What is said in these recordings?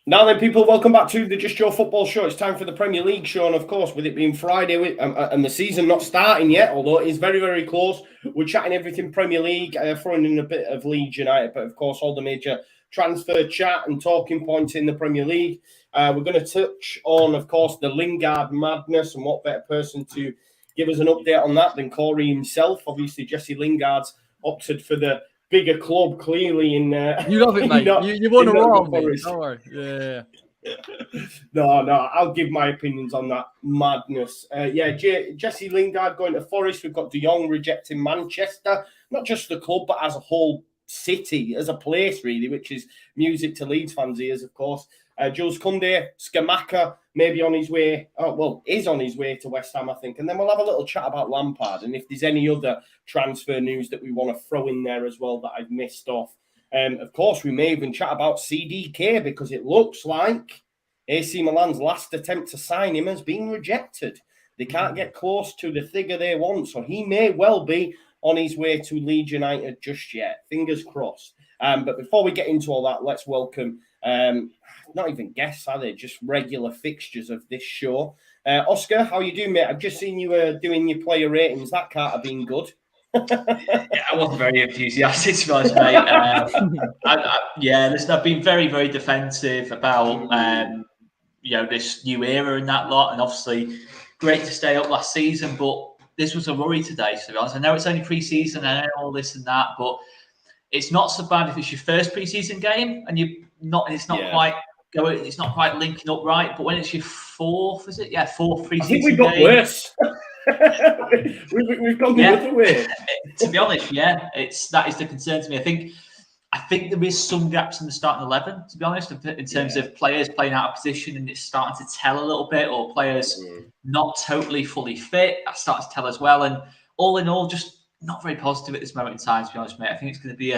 Now then, people, welcome back to the Just Your Football Show. It's time for the Premier League show, and of course, with it being Friday and the season not starting yet, although it is very, very close, we're chatting everything Premier League, throwing in a bit of Leeds United, but of course, all the major transfer chat and talking points in the Premier League. We're going to touch on, of course, the Lingard madness, and what better person to give us an update on that than Corey himself. Obviously, Jesse Lingard's opted for the bigger club, clearly in you love it, mate. You want to roll me. Don't worry. Yeah. No, I'll give my opinions on that madness. Jesse Lingard going to Forest. We've got De Jong rejecting Manchester, not just the club, but as a whole city, as a place, really, which is music to Leeds fans' ears, of course. Jules Koundé, Scamacca, maybe on his way, is on his way to West Ham, I think. And then we'll have a little chat about Lampard and if there's any other transfer news that we want to throw in there as well that I've missed off. Of course, we may even chat about CDK because it looks like AC Milan's last attempt to sign him has been rejected. They can't get close to the figure they want, so he may well be on his way to Leeds United just yet. Fingers crossed. But before we get into all that, let's welcome, not even guests, are they? Just regular fixtures of this show. Oscar, how you doing, mate? I've just seen you doing your player ratings. That can't have been good. Yeah, I wasn't very enthusiastic, to be honest, mate. Listen, I've been very, very defensive about this new era and that lot, and obviously great to stay up last season, but this was a worry today, to be honest. I know it's only pre-season and all this and that, but it's not so bad if it's your first pre-season game and it's not quite linking up right. But when it's your fourth, is it? Yeah, fourth pre-season game. I think we've got worse. we've gone the other way. To be honest, that is the concern to me. I think there is some gaps in the starting 11, to be honest, in terms of players playing out of position, and it's starting to tell a little bit, or players not totally fully fit. That's starting to tell as well. And all in all, just not very positive at this moment in time, to be honest, mate. I think it's going to be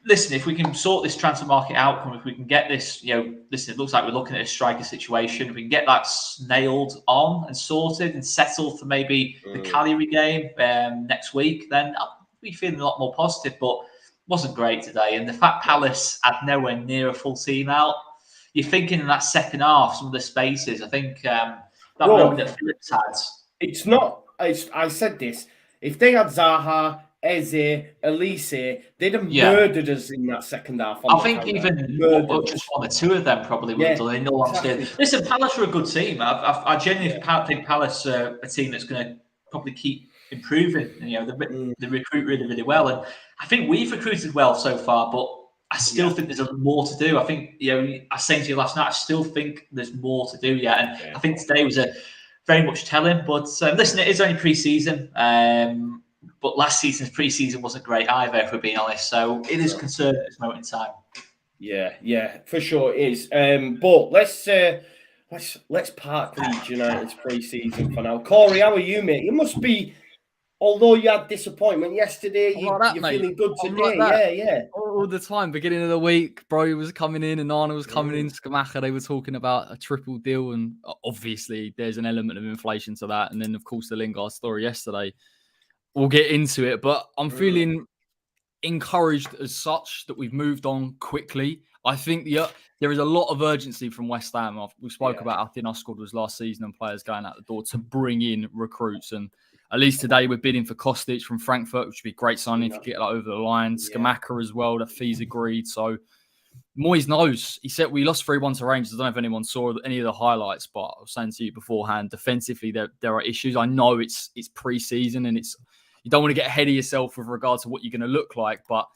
listen, if we can sort this transfer market outcome, if we can get this, listen, it looks like we're looking at a striker situation. If we can get that nailed on and sorted and settled for maybe the Cagliari game next week, then I'll be feeling a lot more positive. But wasn't great today. And the fact Palace had nowhere near a full team out, you're thinking in that second half, some of the spaces, I think that moment that Phillips had. It's not, I said this, if they had Zaha, Eze, Elise, they'd have murdered us in that second half. I think even just one or two of them probably would have done. In all honesty, listen, Palace are a good team. I genuinely think Palace are a team that's going to probably keep improving. They recruit really, really well, and I think we've recruited well so far. But I still think there's more to do. I think I was saying to you last night, I still think there's more to do yet, and I think today was a very much telling. But listen, it is only pre-season. But last season's pre-season wasn't great either, if we're being honest. So it is concerning at this moment in time. Yeah, for sure it is. But let's park Leeds United's pre-season for now. Corey, how are you, mate? You must be, although you had disappointment yesterday, you're feeling good today. Yeah. All the time, beginning of the week, Bro was coming in and Arna was coming in, Scamacca, they were talking about a triple deal, and obviously there's an element of inflation to that. And then, of course, the Lingard story yesterday. We'll get into it, but I'm feeling encouraged as such that we've moved on quickly. I think there is a lot of urgency from West Ham. We spoke about how thin our squad was last season and players going out the door to bring in recruits. And at least today we're bidding for Kostic from Frankfurt, which would be a great signing if you get that over the line. Scamacca as well, the fees agreed. So Moyes knows. He said we lost 3-1 to Rangers. I don't know if anyone saw any of the highlights, but I was saying to you beforehand, defensively there are issues. I know it's pre-season and you don't want to get ahead of yourself with regards to what you're going to look like, but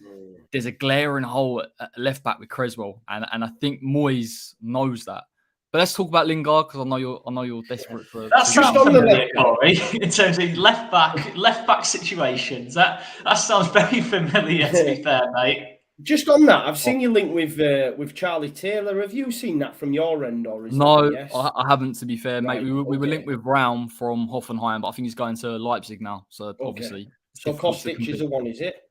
there's a glaring hole at left back with Creswell, and I think Moyes knows that. But let's talk about Lingard because I know you're desperate for. That sounds familiar, Corey. In terms of left back situations, that sounds very familiar. To be fair, mate. Just on that, I've seen you linked with Charlie Taylor. Have you seen that from your end, or is no? Yes? I haven't. To be fair, mate, we were linked with Brown from Hoffenheim, but I think he's going to Leipzig now. So obviously, so Kostic is the one, is it?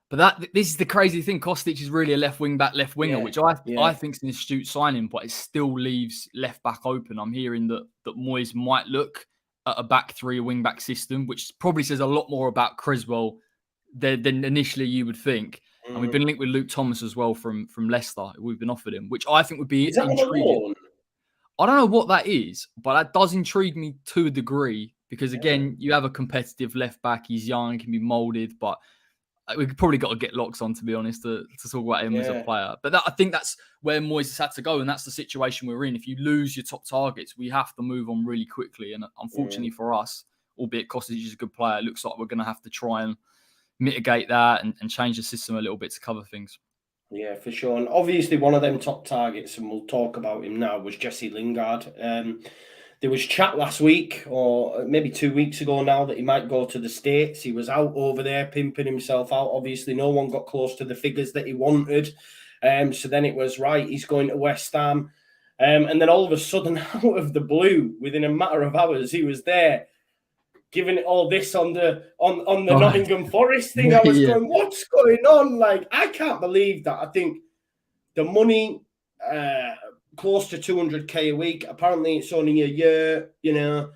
But this is the crazy thing. Kostic is really a left winger, which I think is an astute signing, but it still leaves left back open. I'm hearing that Moyes might look at a back three, a wing back system, which probably says a lot more about Creswell than initially you would think. And we've been linked with Luke Thomas as well from Leicester. We've been offered him, which I think would be Is that intriguing. I don't know what that is, but that does intrigue me to a degree because, again, you have a competitive left back. He's young, can be moulded, but we've probably got to get Locks on, to be honest, to talk about him as a player. But I think that's where Moyes has had to go, and that's the situation we're in. If you lose your top targets, we have to move on really quickly. And unfortunately for us, albeit Kostic is a good player, it looks like we're going to have to try and mitigate that and change the system a little bit to cover things. Yeah, for sure. And obviously one of them top targets, and we'll talk about him now, was Jesse Lingard. There was chat last week, or maybe 2 weeks ago now, that he might go to the States. He was out over there pimping himself out. Obviously, no one got close to the figures that he wanted. So then it was, right, he's going to West Ham. And then all of a sudden, out of the blue, within a matter of hours, he was there, giving it all this on the Nottingham Forest thing. I was going, what's going on? Like, I can't believe that. I think the money... close to 200k a week. Apparently, it's only a year. You know,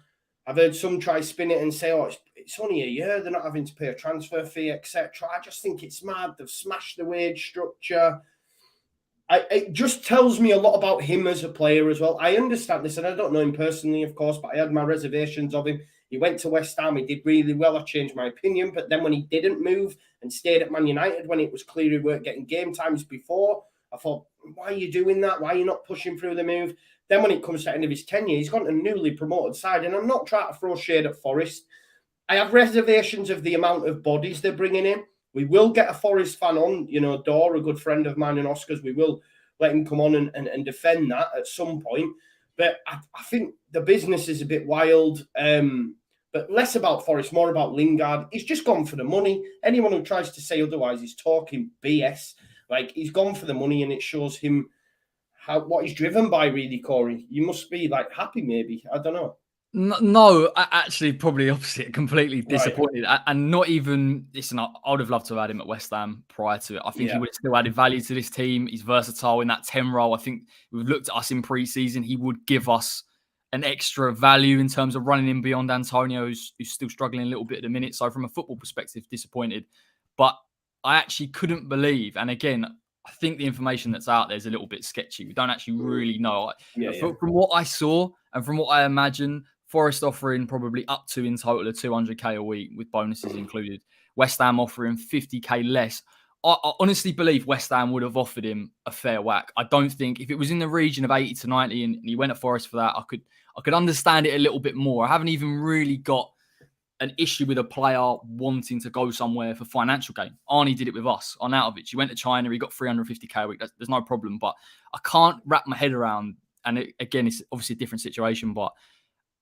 I've heard some try spin it and say, "Oh, it's only a year. They're not having to pay a transfer fee, etc." I just think it's mad. They've smashed the wage structure. It just tells me a lot about him as a player as well. I understand this, and I don't know him personally, of course, but I had my reservations of him. He went to West Ham. He did really well. I changed my opinion, but then when he didn't move and stayed at Man United, when it was clear he weren't getting game times before, I thought, why are you doing that? Why are you not pushing through the move? Then when it comes to the end of his tenure, he's gone to a newly promoted side. And I'm not trying to throw shade at Forest. I have reservations of the amount of bodies they're bringing in. We will get a Forest fan on, you know, Dor, a good friend of mine and Oscar's. We will let him come on and defend that at some point. But I think the business is a bit wild. But less about Forest, more about Lingard. He's just gone for the money. Anyone who tries to say otherwise is talking BS. Like, he's gone for the money, and it shows him what he's driven by, really, Corey. You must be, like, happy, maybe. I don't know. No, actually, probably opposite. Completely disappointed. Right. And not even, listen, I would have loved to have had him at West Ham prior to it. I think he would have still added value to this team. He's versatile in that 10 role. I think we've looked at us in pre-season. He would give us an extra value in terms of running in beyond Antonio, who's still struggling a little bit at the minute. So from a football perspective, disappointed. But I actually couldn't believe, and again, I think the information that's out there is a little bit sketchy. We don't actually really know. From what I saw and from what I imagine, Forest offering probably up to in total of 200k a week with bonuses included. West Ham offering 50k less. I honestly believe West Ham would have offered him a fair whack. I don't think if it was in the region of 80 to 90 and he went at Forest for that, I could understand it a little bit more. I haven't even really got an issue with a player wanting to go somewhere for financial gain. Arnie did it with us on Outovich. He went to China, he got 350k a week. There's no problem, but I can't wrap my head around, and again, it's obviously a different situation, but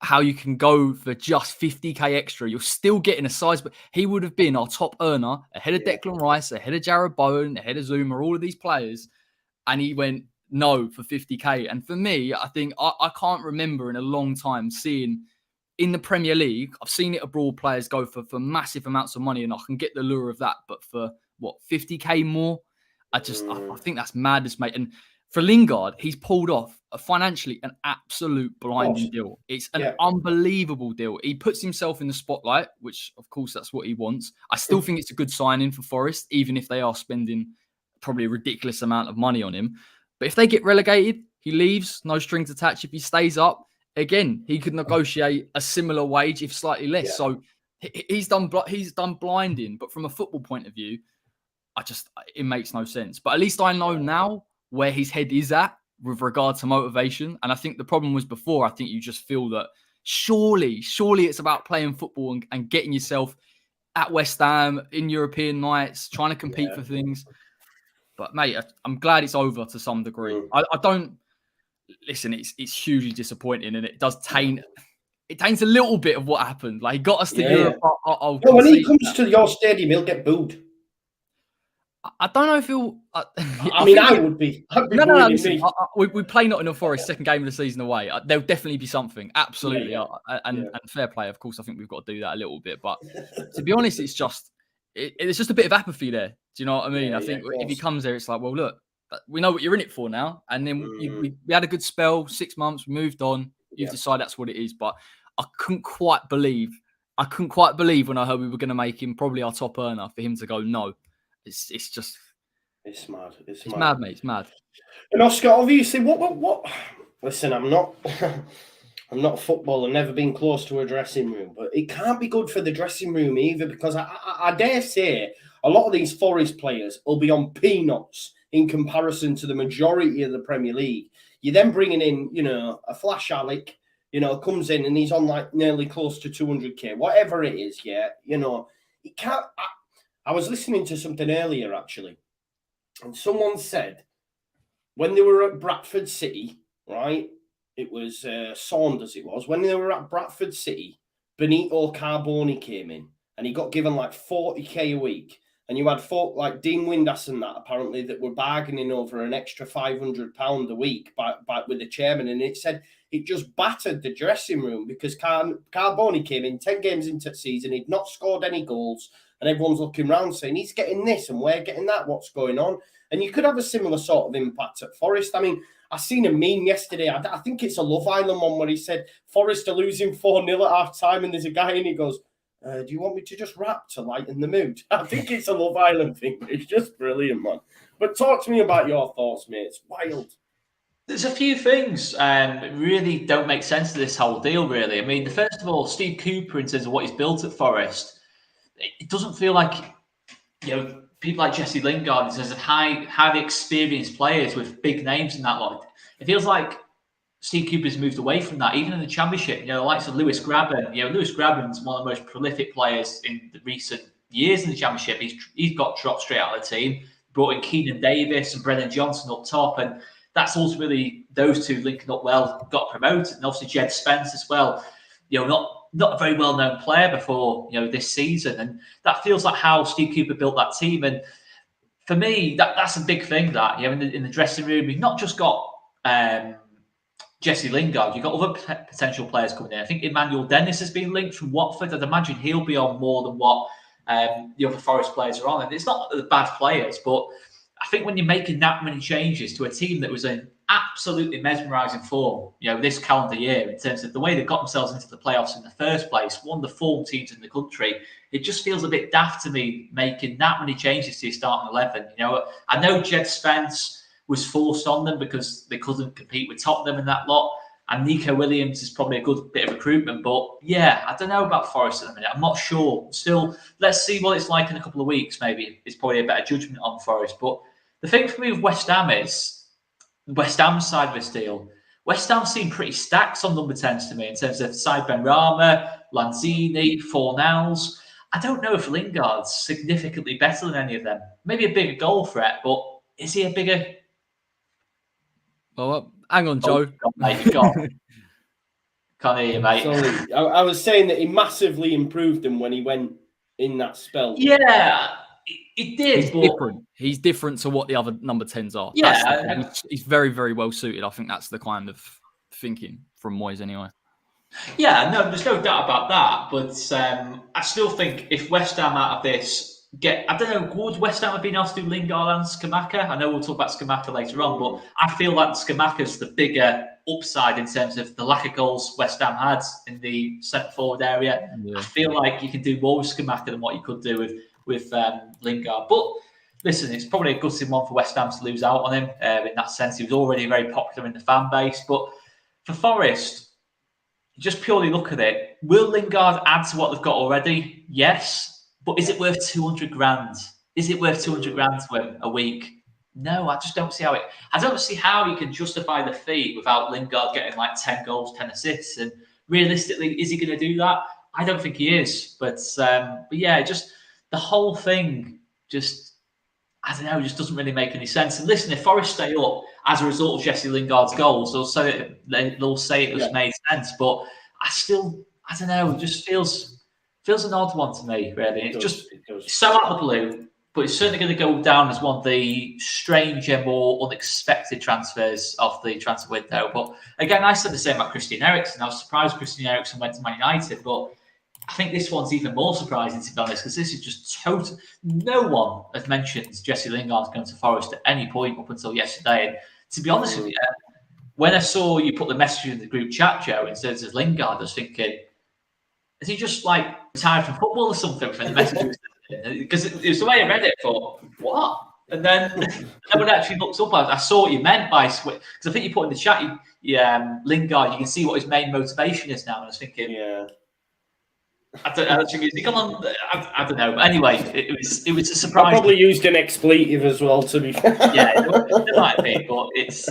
how you can go for just 50k extra, you're still getting a size, but he would have been our top earner ahead of Declan Rice, ahead of Jarrod Bowen, ahead of Zuma, all of these players, and he went no for 50k. And for me, I think I can't remember in a long time seeing in the Premier League, I've seen it abroad, players go for massive amounts of money, and I can get the lure of that. But for what, 50k more? I think that's madness, mate. And for Lingard, he's pulled off financially an absolute blinding deal. It's an unbelievable deal. He puts himself in the spotlight, which of course that's what he wants. I still think it's a good signing for Forest, even if they are spending probably a ridiculous amount of money on him. But if they get relegated, he leaves, no strings attached. If he stays up, again, he could negotiate a similar wage, if slightly less. Yeah. So he's done blinding. But from a football point of view, it makes no sense. But at least I know now where his head is at with regard to motivation. And I think the problem was before, I think you just feel that surely it's about playing football and getting yourself at West Ham in European nights, trying to compete for things. But mate, I'm glad it's over to some degree. I don't... Listen, it's hugely disappointing, and it does taint. It taints a little bit of what happened. Like, he got us to Europe. When he comes to your stadium, he'll get booed. I don't know if he'll. I would be. No. Listen, we play Nottingham Forest second game of the season away. There'll definitely be something. Absolutely, and fair play. Of course, I think we've got to do that a little bit. But to be honest, it's just a bit of apathy there. Do you know what I mean? I think if he comes there, it's like, well, look. We know what you're in it for now. And then we had a good spell, 6 months, we moved on. You've decided that's what it is. But I couldn't quite believe when I heard we were going to make him probably our top earner for him to go, no. It's just, It's mad. It's mad, mate. It's mad. And Oscar, obviously, what? Listen, I'm not a footballer, never been close to a dressing room, but it can't be good for the dressing room either, because I dare say a lot of these Forest players will be on peanuts in comparison to the majority of the Premier League. You're then bringing in, a Flash Alec, comes in and he's on like nearly close to 200k, whatever it is. Yeah, it can't. I was listening to something earlier actually, and someone said when they were at Bradford City, right? It was Saunders. It was when they were at Bradford City. Benito Carboni came in and he got given like 40k a week. And you had folk like Dean Windass and that apparently that were bargaining over an extra £500 a week by with the chairman. And it said it just battered the dressing room because Carboni came in 10 games into the season. He'd not scored any goals. And everyone's looking around saying he's getting this and we're getting that. What's going on? And you could have a similar sort of impact at Forest. I mean, I seen a meme yesterday. I think it's a Love Island one where he said Forest are losing 4-0 at half time. And there's a guy and he goes, do you want me to just rap to lighten the mood? I think it's a Love Island thing. It's just brilliant, man. But talk to me about your thoughts, mate. It's wild. There's a few things that really don't make sense to this whole deal, really. I mean, first of all, Steve Cooper, in terms of what he's built at Forest, it doesn't feel like, people like Jesse Lingard, in terms of highly experienced players with big names in that lot. It feels like Steve Cooper's moved away from that, even in the Championship. The likes of Lewis Grabban. Lewis Grabban's one of the most prolific players in the recent years in the Championship. He's got dropped straight out of the team. Brought in Keenan Davis and Brennan Johnson up top, and that's ultimately those two linking up well, got promoted. And obviously Jed Spence as well. Not a very well-known player before this season, and that feels like how Steve Cooper built that team. And for me, that's a big thing. That in the dressing room, you've not just got Jesse Lingard, you've got other potential players coming in. I think Emmanuel Dennis has been linked from Watford. I'd imagine he'll be on more than what the other Forest players are on. And it's not the bad players, but I think when you're making that many changes to a team that was in absolutely mesmerising form, this calendar year, in terms of the way they got themselves into the playoffs in the first place, one of the form teams in the country, it just feels a bit daft to me making that many changes to your starting 11. I know Jed Spence was forced on them because they couldn't compete with Tottenham in that lot. And Nico Williams is probably a good bit of recruitment. But yeah, I don't know about Forest at the minute. I'm not sure. Still, let's see what it's like in a couple of weeks. Maybe it's probably a better judgment on Forest. But the thing for me with West Ham is West Ham's side of this deal. West Ham seem pretty stacked on number 10s to me in terms of Said Benrahma, Lanzini, Fornals. I don't know if Lingard's significantly better than any of them. Maybe a bigger goal threat, but is he a bigger... Well, hang on, Joe. Mate, can't hear you, mate. Sorry, I was saying that he massively improved him when he went in that spell. Yeah, he did. He's different. He's different to what the other number 10s are. Yeah. He's very, very well suited. I think that's the kind of thinking from Moyes anyway. Yeah, no, there's no doubt about that. But I still think if West Ham out of this I don't know, would West Ham have been able to do Lingard and Scamacca? I know we'll talk about Scamacca later on, but I feel like Scamacca's the bigger upside in terms of the lack of goals West Ham had in the centre forward area. Yeah. I feel like you can do more with Scamacca than what you could do with Lingard. But listen, it's probably a gutting one for West Ham to lose out on him in that sense. He was already very popular in the fan base. But for Forest, just purely look at it. Will Lingard add to what they've got already? Yes. But is it worth 200 grand? Is it worth 200 grand to him a week? No, I just don't see how I don't see how you can justify the fee without Lingard getting like 10 goals, 10 assists. And realistically, is he going to do that? I don't think he is. But yeah, just the whole thing just, I don't know, just doesn't really make any sense. And listen, if Forest stay up as a result of Jesse Lingard's goals, they'll say it was made sense. But I don't know, it just feels an odd one to me, really. It's just so out of the blue, but it's certainly going to go down as one of the stranger, more unexpected transfers of the transfer window. But again, I said the same about Christian Eriksen. I was surprised Christian Eriksen went to Man United, but I think this one's even more surprising, to be honest, because this is just total. No one has mentioned Jesse Lingard going to Forest at any point up until yesterday. And to be honest with you, when I saw you put the message in the group chat, Joe, in terms of Lingard, I was thinking, is he just retired from football or something from the messages? Because it was the way I read it, I thought, what? And then no one actually looks up. I saw what you meant by switch, because I think you put in the chat, Lingard, you can see what his main motivation is now. And I was thinking, yeah. I don't know. But anyway, it was a surprise. I probably used an expletive as well, to be fair. Yeah, it might be, but it's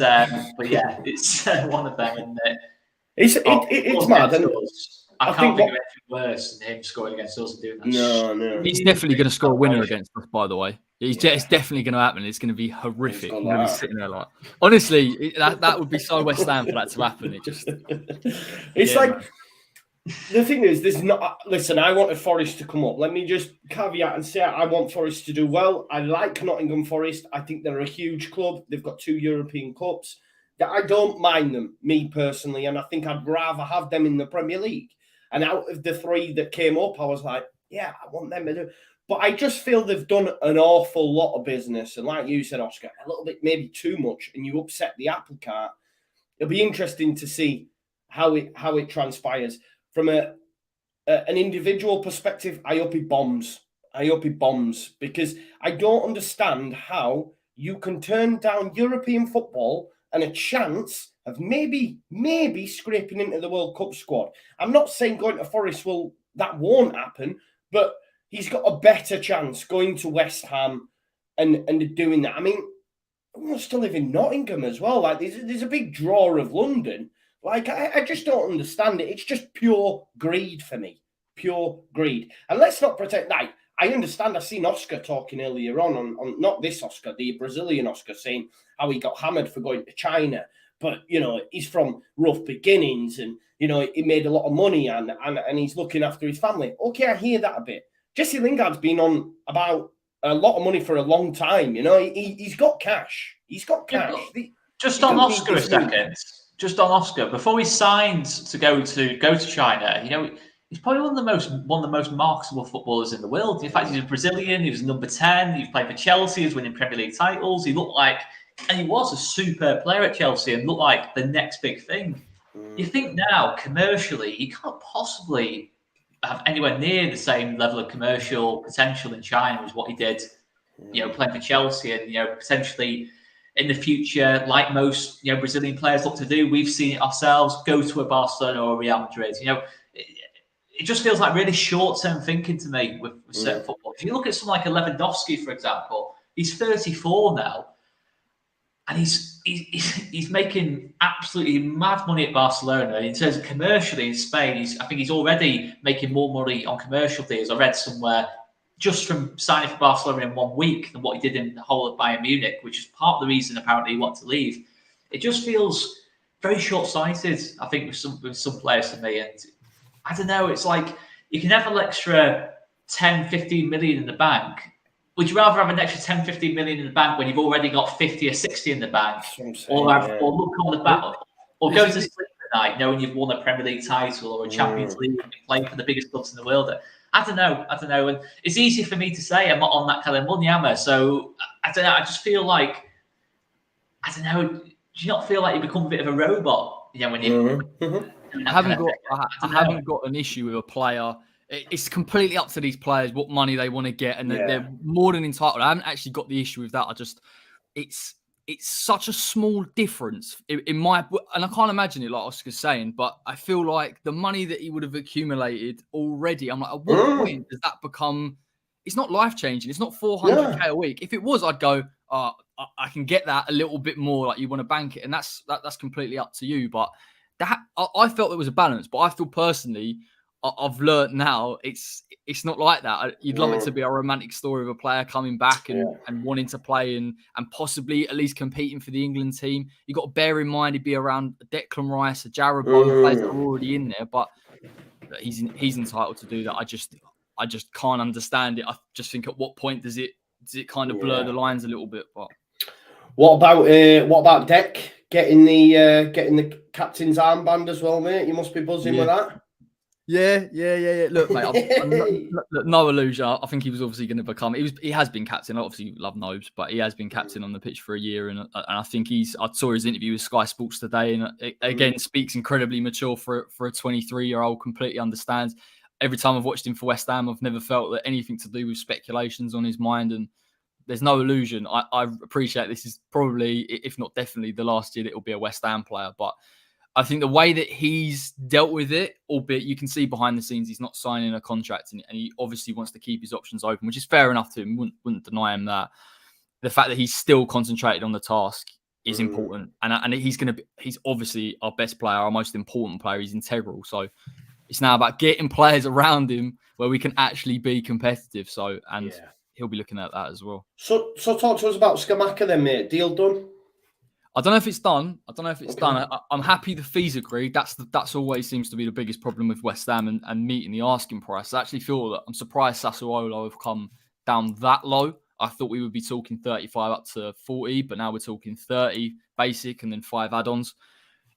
one of them, isn't it? It's mad. And I can't think of anything worse than him scoring against us and doing that. No. He's definitely going to score a winner against us, by the way. It's definitely going to happen. It's going to be horrific. You're going to be sitting there like, honestly, that would be so West Ham for that to happen. It's like, the thing is, there's not. Listen, I wanted Forest to come up. Let me just caveat and say I want Forest to do well. I like Nottingham Forest. I think they're a huge club. They've got 2 European Cups. I don't mind them, me personally, and I think I'd rather have them in the Premier League. And out of the 3 that came up, I was like, yeah, I want them to do. But I just feel they've done an awful lot of business. And like you said, Oscar, a little bit, maybe too much, and you upset the apple cart. It'll be interesting to see how it transpires. From an individual perspective, I hope he bombs. Because I don't understand how you can turn down European football and a chance of maybe scraping into the World Cup squad. I'm not saying going to Forest that won't happen, but he's got a better chance going to West Ham and doing that. I mean, he wants to live in Nottingham as well. Like there's a big draw of London. Like, I just don't understand it. It's just pure greed for me. Pure greed. And let's not pretend, like, I understand. I've seen Oscar talking earlier on not this Oscar, the Brazilian Oscar, saying how he got hammered for going to China. But, he's from rough beginnings and, he made a lot of money and he's looking after his family. Okay, I hear that a bit. Jesse Lingard's been on about a lot of money for a long time. He's got cash. He's got cash. Just on Oscar a second. Just on Oscar, before he signed to go to China, he's probably one of the most marketable footballers in the world. In fact, he's a Brazilian. He was number 10. He played for Chelsea. He was winning Premier League titles. He looked like, and he was a super player at Chelsea and looked like the next big thing. You think now commercially, he can't possibly have anywhere near the same level of commercial potential in China as what he did, playing for Chelsea and potentially. In the future, like most Brazilian players look to do, we've seen it ourselves, go to a Barcelona or Real Madrid. It just feels like really short-term thinking to me with certain football. If you look at someone like Lewandowski, for example, he's 34 now, and he's making absolutely mad money at Barcelona. In terms of commercially in Spain, I think he's already making more money on commercial deals. I read somewhere just from signing for Barcelona in 1 week than what he did in the whole of Bayern Munich, which is part of the reason apparently he wanted to leave. It just feels very short-sighted, I think, with some players to me. And I don't know, it's like you can have an extra 10, 15 million in the bank. Would you rather have an extra 10, 15 million in the bank when you've already got 50 or 60 in the bank? Or look on the back, or go to sleep at night knowing you've won a Premier League title or a Champions League and playing for the biggest clubs in the world? I don't know. And it's easy for me to say I'm not on that kind of money, am I? So I don't know. I just feel like, I don't know. Do you not feel like you become a bit of a robot? When you. I haven't got an issue with a player. It's completely up to these players what money they want to get, and they're more than entitled. I haven't actually got the issue with that. It's such a small difference in my, and I can't imagine it like Oscar's saying, but I feel like the money that he would have accumulated already, I'm like, at what point does that become, it's not life-changing. It's not 400k a week. If it was, I'd go, I can get that a little bit more, like you want to bank it. And that's completely up to you. But that I felt there was a balance, but I feel personally, I've learned now it's not like that. You'd love it to be a romantic story of a player coming back and wanting to play and possibly at least competing for the England team. You've got to bear in mind he'd be around Declan Rice, Jarrod Bowen, players that are already in there, but he's entitled to do that. I just can't understand it. I just think at what point does it kind of blur the lines a little bit? But what about Dec getting the captain's armband as well, mate? You must be buzzing with that. Yeah. Look, mate, no illusion. I think he was obviously going to become. He has been captain. I obviously love Nobes, but he has been captain on the pitch for a year, and I think I saw his interview with Sky Sports today, and again speaks incredibly mature for a 23-year-old. Completely understands. Every time I've watched him for West Ham, I've never felt that anything to do with speculations on his mind, and there's no illusion. I appreciate this is probably, if not definitely, the last year that it'll be a West Ham player. But I think the way that he's dealt with it, albeit you can see behind the scenes, he's not signing a contract and he obviously wants to keep his options open, which is fair enough to him. Wouldn't deny him that. The fact that he's still concentrated on the task is important. And he's obviously our best player, our most important player. He's integral. So it's now about getting players around him where we can actually be competitive. So, he'll be looking at that as well. So talk to us about Scamacca then, mate. Deal done? I don't know if it's done. I'm happy the fees agreed. That's always seems to be the biggest problem with West Ham and meeting the asking price. I actually feel that I'm surprised Sassuolo have come down that low. I thought we would be talking 35 up to 40, but now we're talking 30 basic and then 5 add-ons.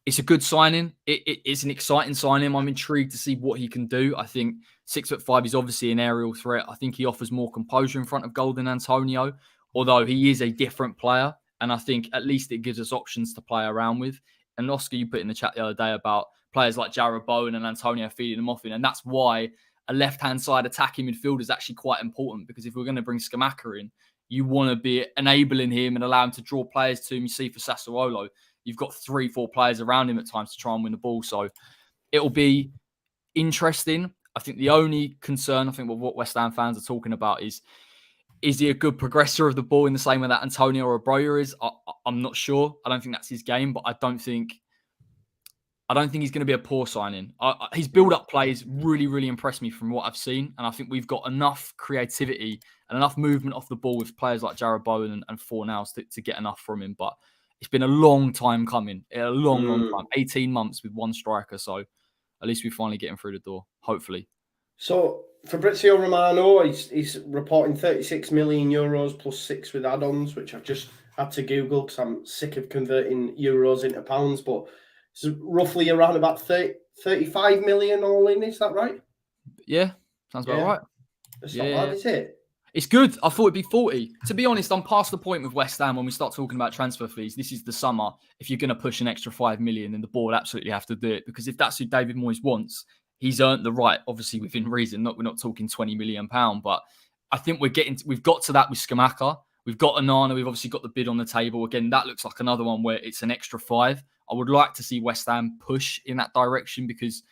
It's a good signing. It's an exciting signing. I'm intrigued to see what he can do. I think 6'5" is obviously an aerial threat. I think he offers more composure in front of goal than Antonio, although he is a different player. And I think at least it gives us options to play around with. And Oscar, you put in the chat the other day about players like Jarrod Bowen and Antonio feeding them off in. And that's why a left-hand side attacking midfielder is actually quite important, because if we're going to bring Scamacca in, you want to be enabling him and allow him to draw players to him. You see for Sassuolo, you've got 3-4 players around him at times to try and win the ball. So it'll be interesting. I think the only concern, what West Ham fans are talking about is he a good progressor of the ball in the same way that Antonio or Broja is? I'm not sure. I don't think that's his game, but I don't think he's going to be a poor signing. His build-up plays really, really impressed me from what I've seen. And I think we've got enough creativity and enough movement off the ball with players like Jarrod Bowen and Fornals to get enough from him. But it's been a long time coming. A long time. 18 months with one striker. So at least we finally get him through the door, hopefully. So Fabrizio Romano, he's reporting 36 million euros plus 6 with add-ons, which I've just had to Google because I'm sick of converting euros into pounds. But it's roughly around about 35 million all in. Is that right? Yeah, sounds about right. It's not bad, is it? It's good. I thought it'd be 40. To be honest, I'm past the point with West Ham when we start talking about transfer fees. This is the summer. If you're going to push an extra 5 million, then the board absolutely have to do it, because if that's who David Moyes wants, he's earned the right, obviously within reason. We're not talking £20 million, but I think we've got to that with Scamacca. We've got Onana. We've obviously got the bid on the table. Again, that looks like another one where it's an extra 5. I would like to see West Ham push in that direction, because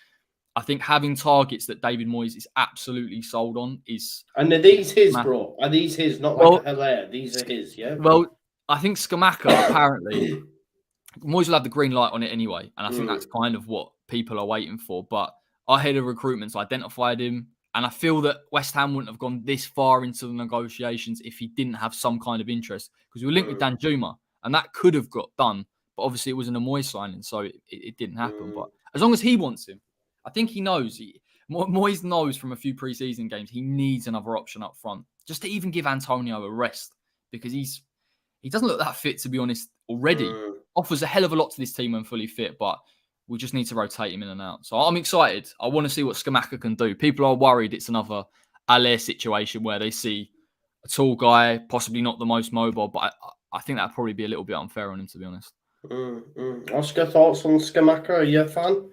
I think having targets that David Moyes is absolutely sold on is... And are these his, bro? Are these his? Not like Hilaire. These are his, yeah? Well, I think Scamacca, apparently, Moyes will have the green light on it anyway. And I think that's kind of what people are waiting for. But our head of recruitment's identified him. And I feel that West Ham wouldn't have gone this far into the negotiations if he didn't have some kind of interest. Because we were linked with Dan Juma, and that could have got done. But obviously it wasn't a Moyes signing, so it didn't happen. But as long as he wants him, I think he knows. Moyes knows from a few pre-season games he needs another option up front, just to even give Antonio a rest, because he doesn't look that fit, to be honest, already. Offers a hell of a lot to this team when fully fit, but we just need to rotate him in and out. So I'm excited. I want to see what Scamacca can do. People are worried it's another Allaire situation where they see a tall guy, possibly not the most mobile, but I think that'd probably be a little bit unfair on him, to be honest. Oscar, thoughts on Scamacca? Are you a fan?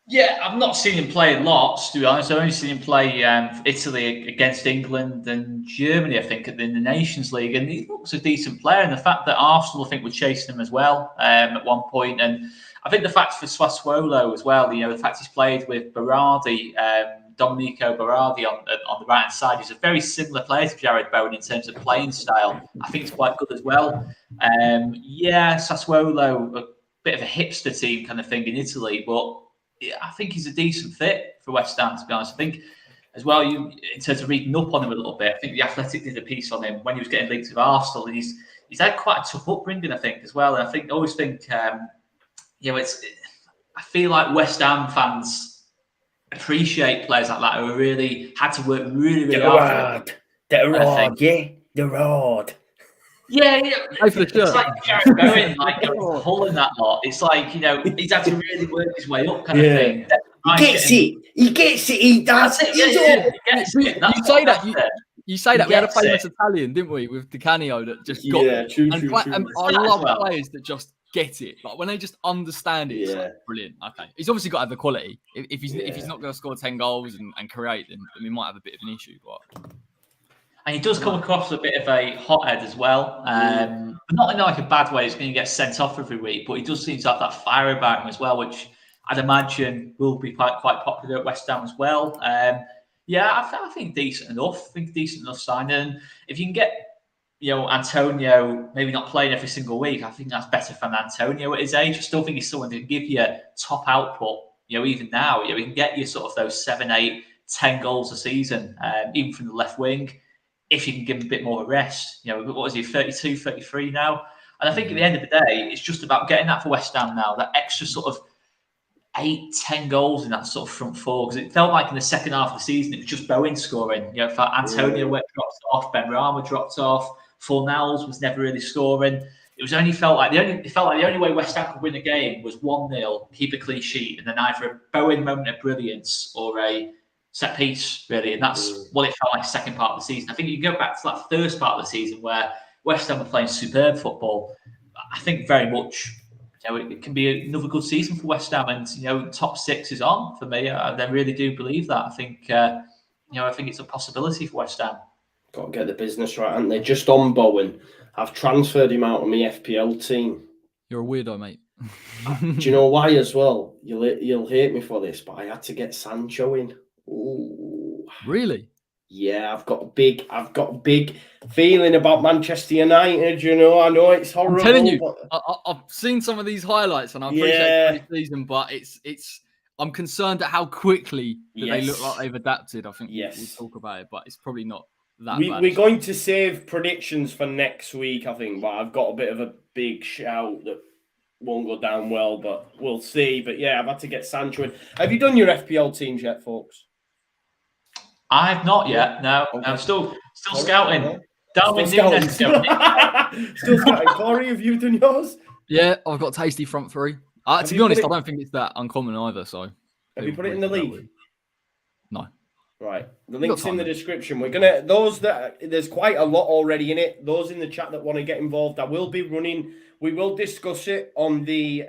Yeah, I've not seen him play lots, to be honest. I've only seen him play Italy against England and Germany, I think, in the Nations League. And he looks a decent player. And the fact that Arsenal, I think, were chasing him as well at one point. And I think the fact for Sassuolo as well, the fact he's played with Berardi, Domenico Berardi on the right-hand side, he's a very similar player to Jarrod Bowen in terms of playing style. I think he's quite good as well. Sassuolo, a bit of a hipster team kind of thing in Italy, but I think he's a decent fit for West Ham, to be honest. I think as well, in terms of reading up on him a little bit, I think The Athletic did a piece on him when he was getting linked with Arsenal, and he's had quite a tough upbringing, I think, as well. And I always think, I feel like West Ham fans appreciate players like that who really had to work really, really hard. The rod. Yeah. It's like Jarrod Bowen, like Hull and that lot. It's like, he's had to really work his way up, kind of thing. He gets it. He does it. You say that. We had a famous Italian, didn't we, with Di Canio that just got it. True. And I love players that just get it. Like when they just understand it, it's like, brilliant. Okay. He's obviously got to have the quality. If he's not going to score 10 goals and create, then we might have a bit of an issue. But And he does come across a bit of a hothead as well. But not in like a bad way. He's going to get sent off every week, but he does seem to have that fire about him as well, which I'd imagine will be quite popular at West Ham as well. I think decent enough. Signing. If you can get, Antonio maybe not playing every single week, I think that's better for Antonio at his age. I still think he's someone who can give you top output. Even now, he can get you sort of those 7, 8, 10 goals a season, even from the left wing, if you can give him a bit more of a rest. What is he, 32, 33 now? And I think at the end of the day, it's just about getting that for West Ham now, that extra sort of 8, 10 goals in that sort of front four. Because it felt like in the second half of the season, it was just Bowen scoring. Antonio dropped off, Ben Rama dropped off, Fornals was never really scoring. It felt like the only way West Ham could win a game was 1-0, keep a clean sheet, and then either a Bowen moment of brilliance or a set piece, really. And that's what it felt like second part of the season. I think you can go back to that first part of the season where West Ham were playing superb football. I think very much, it can be another good season for West Ham, and top 6 is on for me. I really do believe that. I think it's a possibility for West Ham. Got to get the business right, aren't they? Just on Bowen, I've transferred him out of my FPL team. You're a weirdo, mate. Do you know why as well? You'll hate me for this, but I had to get Sancho in. Ooh. Really? Yeah, I've got a big feeling about Manchester United. I know it's horrible. I'm telling you, I've seen some of these highlights, and I appreciate the season, but I'm concerned at how quickly they look like they've adapted. I think we'll talk about it, but it's probably not that bad. We're going to save predictions for next week, I think, but I've got a bit of a big shout that won't go down well, but we'll see. But yeah, I've had to get Sancho in. Have you done your FPL teams yet, folks? I've not yet. No, okay. I'm still scouting. Darwin Núñez still scouting. Corey, have you done yours? Yeah, I've got tasty front three. To be honest, I don't think it's that uncommon either. So, have you put it in the league? No. Right, the link's in the description. There's quite a lot already in it. Those in the chat that want to get involved, I will be running. We will discuss it on the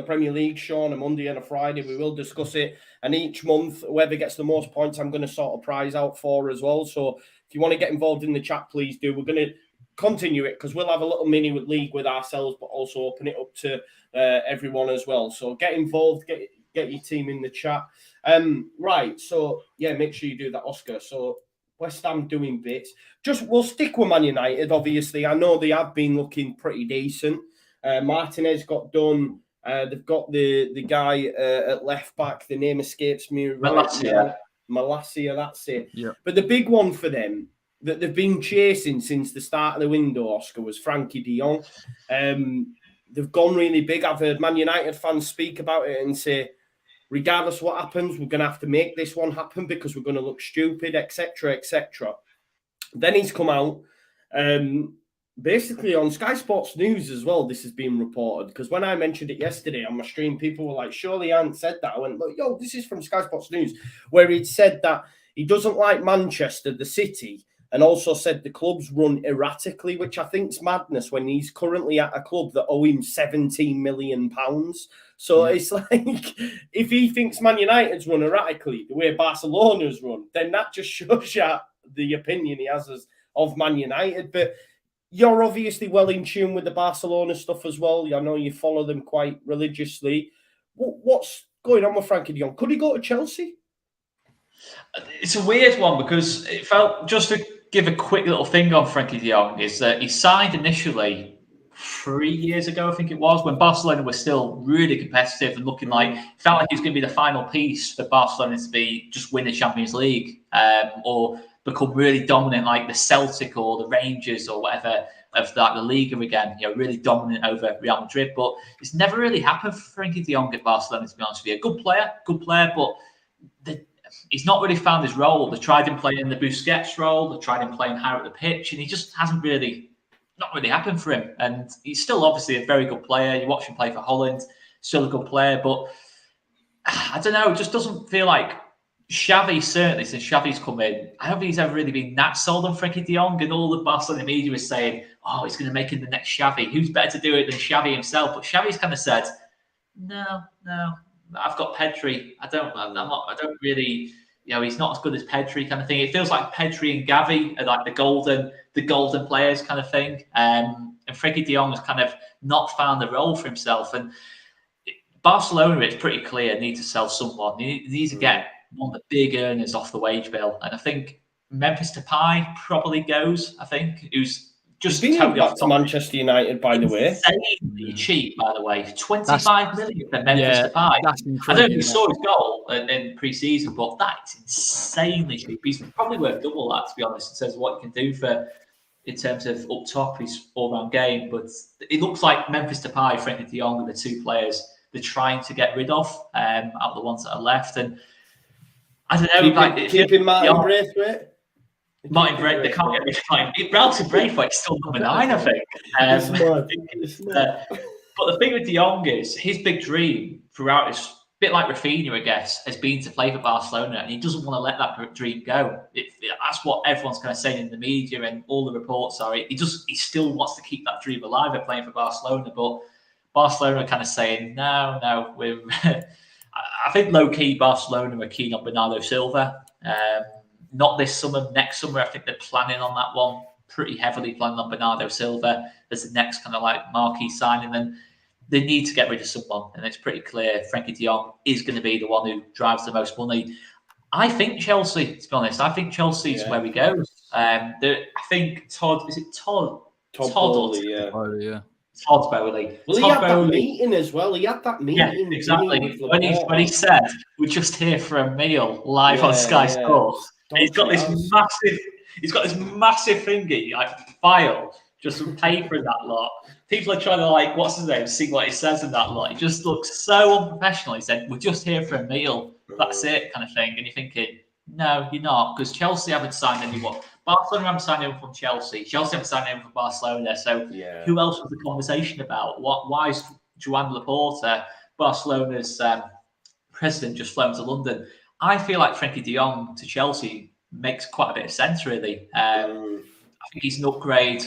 Premier League show on a Monday and a Friday. We will discuss it, and each month, whoever gets the most points, I'm going to sort a prize out for as well. So if you want to get involved in the chat, please do. We're going to continue it because we'll have a little mini league with ourselves, but also open it up to everyone as well. So get involved, get your team in the chat. Right, so yeah, make sure you do that, Oscar. So West Ham doing bits. We'll stick with Man United, obviously. I know they have been looking pretty decent. Martinez got done. They've got the guy at left back. The name escapes me. Malacia, that's it. Yeah. But the big one for them that they've been chasing since the start of the window, Oscar, was Frenkie de Jong. They've gone really big. I've heard Man United fans speak about it and say, regardless of what happens, we're going to have to make this one happen because we're going to look stupid, etc., etc. Then he's come out, basically on Sky Sports News as well, this has been reported, because when I mentioned it yesterday on my stream, people were like, surely I hadn't said that. I went, look, this is from Sky Sports News, where he'd said that he doesn't like Manchester, the city, and also said the club's run erratically, which I think's madness when he's currently at a club that owe him £17 million. So it's like, if he thinks Man United's run erratically, the way Barcelona's run, then that just shows you the opinion he has of Man United. But you're obviously well in tune with the Barcelona stuff as well. I know you follow them quite religiously. What's going on with Frenkie de Jong? Could he go to Chelsea? It's a weird one because it felt, just to give a quick little thing on Frenkie de Jong, is that he signed initially 3 years ago, I think it was, when Barcelona was still really competitive and looking like, it felt like he was going to be the final piece for Barcelona to just win the Champions League or become really dominant like the Celtic or the Rangers or whatever of the Liga again, really dominant over Real Madrid. But it's never really happened for Frenkie de Jong at Barcelona, to be honest with you. Good player, but he's not really found his role. They tried him playing in the Busquets role. They tried him playing higher at the pitch, and he just hasn't not really happened for him. And he's still obviously a very good player. You watch him play for Holland, still a good player. But I don't know, it just doesn't feel like Xavi, certainly since Xavi's come in, I don't think he's ever really been that sold on Frenkie de Jong. And all the Barcelona media is saying, he's going to make him the next Xavi. Who's better to do it than Xavi himself? But Xavi's kind of said, no, I've got Pedri. I don't really he's not as good as Pedri kind of thing. It feels like Pedri and Gavi are like the golden players kind of thing. And Frenkie de Jong has kind of not found the role for himself. And Barcelona, it's pretty clear, need to sell someone. They need to get one of the big earners off the wage bill. And I think Memphis Depay probably goes, who's just totally back to Manchester United, by the way. Insanely cheap, by the way. 25 million for Memphis Depay. That's I don't know if you saw his goal in pre-season, but that's insanely cheap. He's probably worth double that, to be honest, in terms of what he can do in terms of up top, his all-round game. But it looks like Memphis Depay, Frenkie de Jong are the two players they're trying to get rid of out of the ones that are left. And I don't know. Keeping Martin Braithwaite. Martin Braithwaite, they can't get rid of Martin. Relton Braithwaite's still number 9, I think. But the thing with De Jong is his big dream throughout is a bit like Raphinha, I guess, has been to play for Barcelona, and he doesn't want to let that dream go. That's what everyone's kind of saying in the media, and all the reports are. He still wants to keep that dream alive of playing for Barcelona, but Barcelona are kind of saying no. We're I think low key Barcelona are keen on Bernardo Silva. Not this summer, next summer. I think they're planning on that one, pretty heavily planning on Bernardo Silva as the next kind of like marquee signing. And they need to get rid of someone, and it's pretty clear Frenkie de Jong is going to be the one who drives the most money. I think Chelsea, to be honest, is where we go. I think Todd Bowley, yeah. Todd Bowley. Well, he had that meeting as well. He had that meeting. Yeah, exactly. When he said, "We're just here for a meal," live on Sky Sports. He's got this massive thingy, like file, just some paper in that lot. People are trying to what's his name, see what he says in that lot. He just looks so unprofessional. He said, "We're just here for a meal. That's it," kind of thing. And you're thinking, no, you're not, because Chelsea haven't signed anyone. Barcelona haven't signed anyone from Chelsea. Chelsea haven't signed anyone from Barcelona. So who else was the conversation about? Why is Joan Laporta, Barcelona's president, just flown to London? I feel like Frenkie de Jong to Chelsea makes quite a bit of sense, really. I think he's an upgrade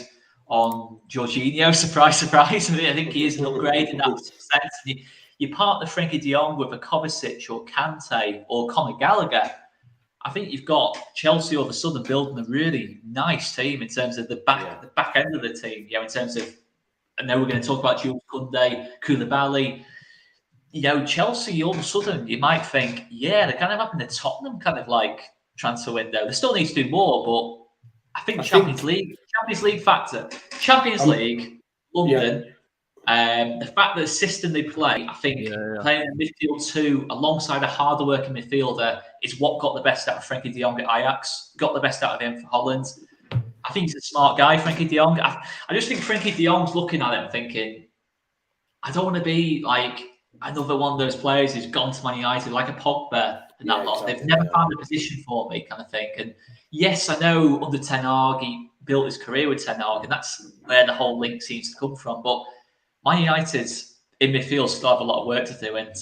on Jorginho. Surprise, surprise. I think he is an upgrade in that sense. You partner Frenkie de Jong with a Kovacic or Kante or Conor Gallagher, I think you've got Chelsea all of a sudden building a really nice team in terms of the back end of the team. In terms of, I know we're going to talk about Jules Koundé, Koulibaly. Chelsea all of a sudden you might think, they're kind of having the Tottenham kind of transfer window. They still need to do more, but I think Champions League factor, Champions League, London. The fact that the system they play, I think playing in midfield 2 alongside a harder working midfielder is what got the best out of Frenkie de Jong at Ajax, got the best out of him for Holland. I think he's a smart guy, Frenkie de Jong. I just think Frenkie de Jong's looking at him thinking, I don't want to be like another one of those players who's gone to Man United, like a Pogba and that lot. They've never found a position for me, kind of thing. And yes, I know under Ten Hag, he built his career with Ten Hag, and that's where the whole link seems to come from. But Man United in midfield still have a lot of work to do, and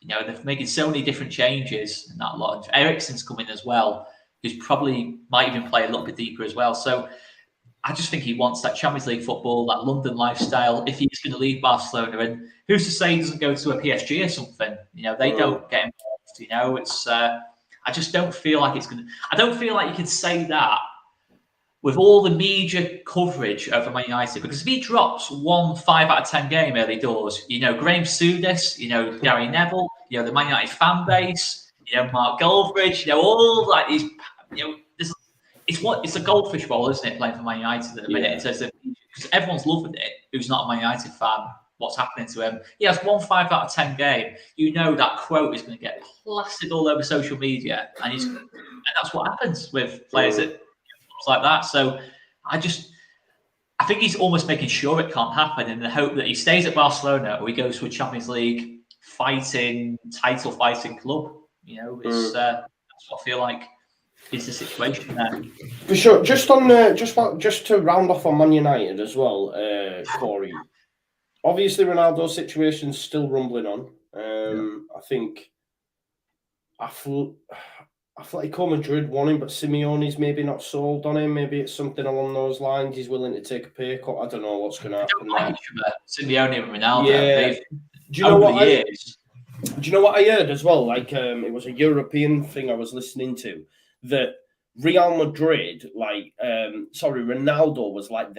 they're making so many different changes and that lot. Eriksen's coming as well, who's probably might even play a little bit deeper as well. So I just think he wants that Champions League football, that London lifestyle, if he's going to leave Barcelona. And who's to say he doesn't go to a PSG or something? They don't get involved. It's I just don't feel like it's going to. I don't feel like you can say that with all the media coverage over Man United, because if he drops 1 5 out of 10 game early doors, Graham Souness, Gary Neville, the Man United fan base, Mark Goldbridge, all like these, it's a goldfish bowl, isn't it, playing for Man United at the minute? Because everyone's loving it. Who's not a Man United fan? What's happening to him? He has 1 5 out of 10 game. That quote is going to get plastered all over social media, and that's what happens with players that. Like that. So I think he's almost making sure it can't happen in the hope that he stays at Barcelona or he goes to a Champions League title fighting club. That's what I feel like is the situation there. For sure. Just to round off on Man United as well, Corey. Obviously Ronaldo's situation's still rumbling on. I feel Atletico Madrid want him, but Simeone's maybe not sold on him. Maybe it's something along those lines. He's willing to take a pay cut. I don't know what's going to happen. Simeone and Ronaldo. Yeah. Do you know what? Do you know what I heard as well? Like, it was a European thing I was listening to, that Real Madrid, Ronaldo was like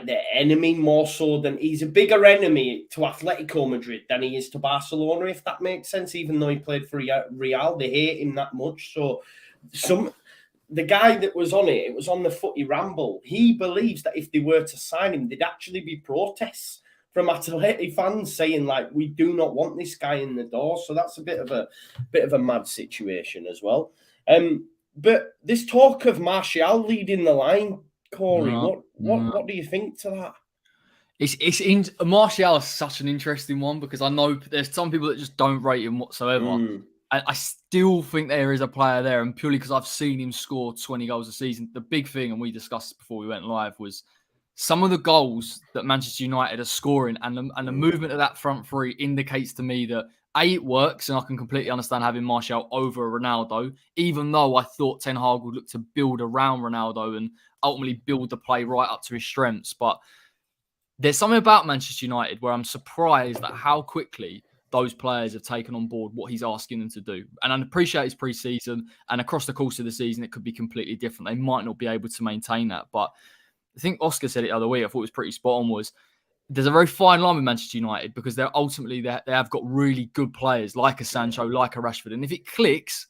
their enemy more so than he's a bigger enemy to Atletico Madrid than he is to Barcelona, if that makes sense. Even though he played for Real, they hate him that much. So the guy that was on it was on the Footy Ramble. He believes that if they were to sign him, there'd actually be protests from Atleti fans saying, like, we do not want this guy in the door. So that's a bit of a mad situation as well. But this talk of Martial leading the line, Corey, what do you think to that? Martial is such an interesting one, because I know there's some people that just don't rate him whatsoever. I still think there is a player there, and purely because I've seen him score 20 goals a season. The big thing, and we discussed before we went live, was some of the goals that Manchester United are scoring, and the movement of that front three indicates to me that it works, and I can completely understand having Martial over Ronaldo, even though I thought Ten Hag would look to build around Ronaldo and ultimately build the play right up to his strengths. But there's something about Manchester United where I'm surprised at how quickly those players have taken on board what he's asking them to do. And I appreciate his pre-season, and across the course of the season, it could be completely different. They might not be able to maintain that. But I think Oscar said it the other week, I thought it was pretty spot on, was there's a very fine line with Manchester United, because they're ultimately, they have got really good players like a Sancho, like a Rashford. And if it clicks,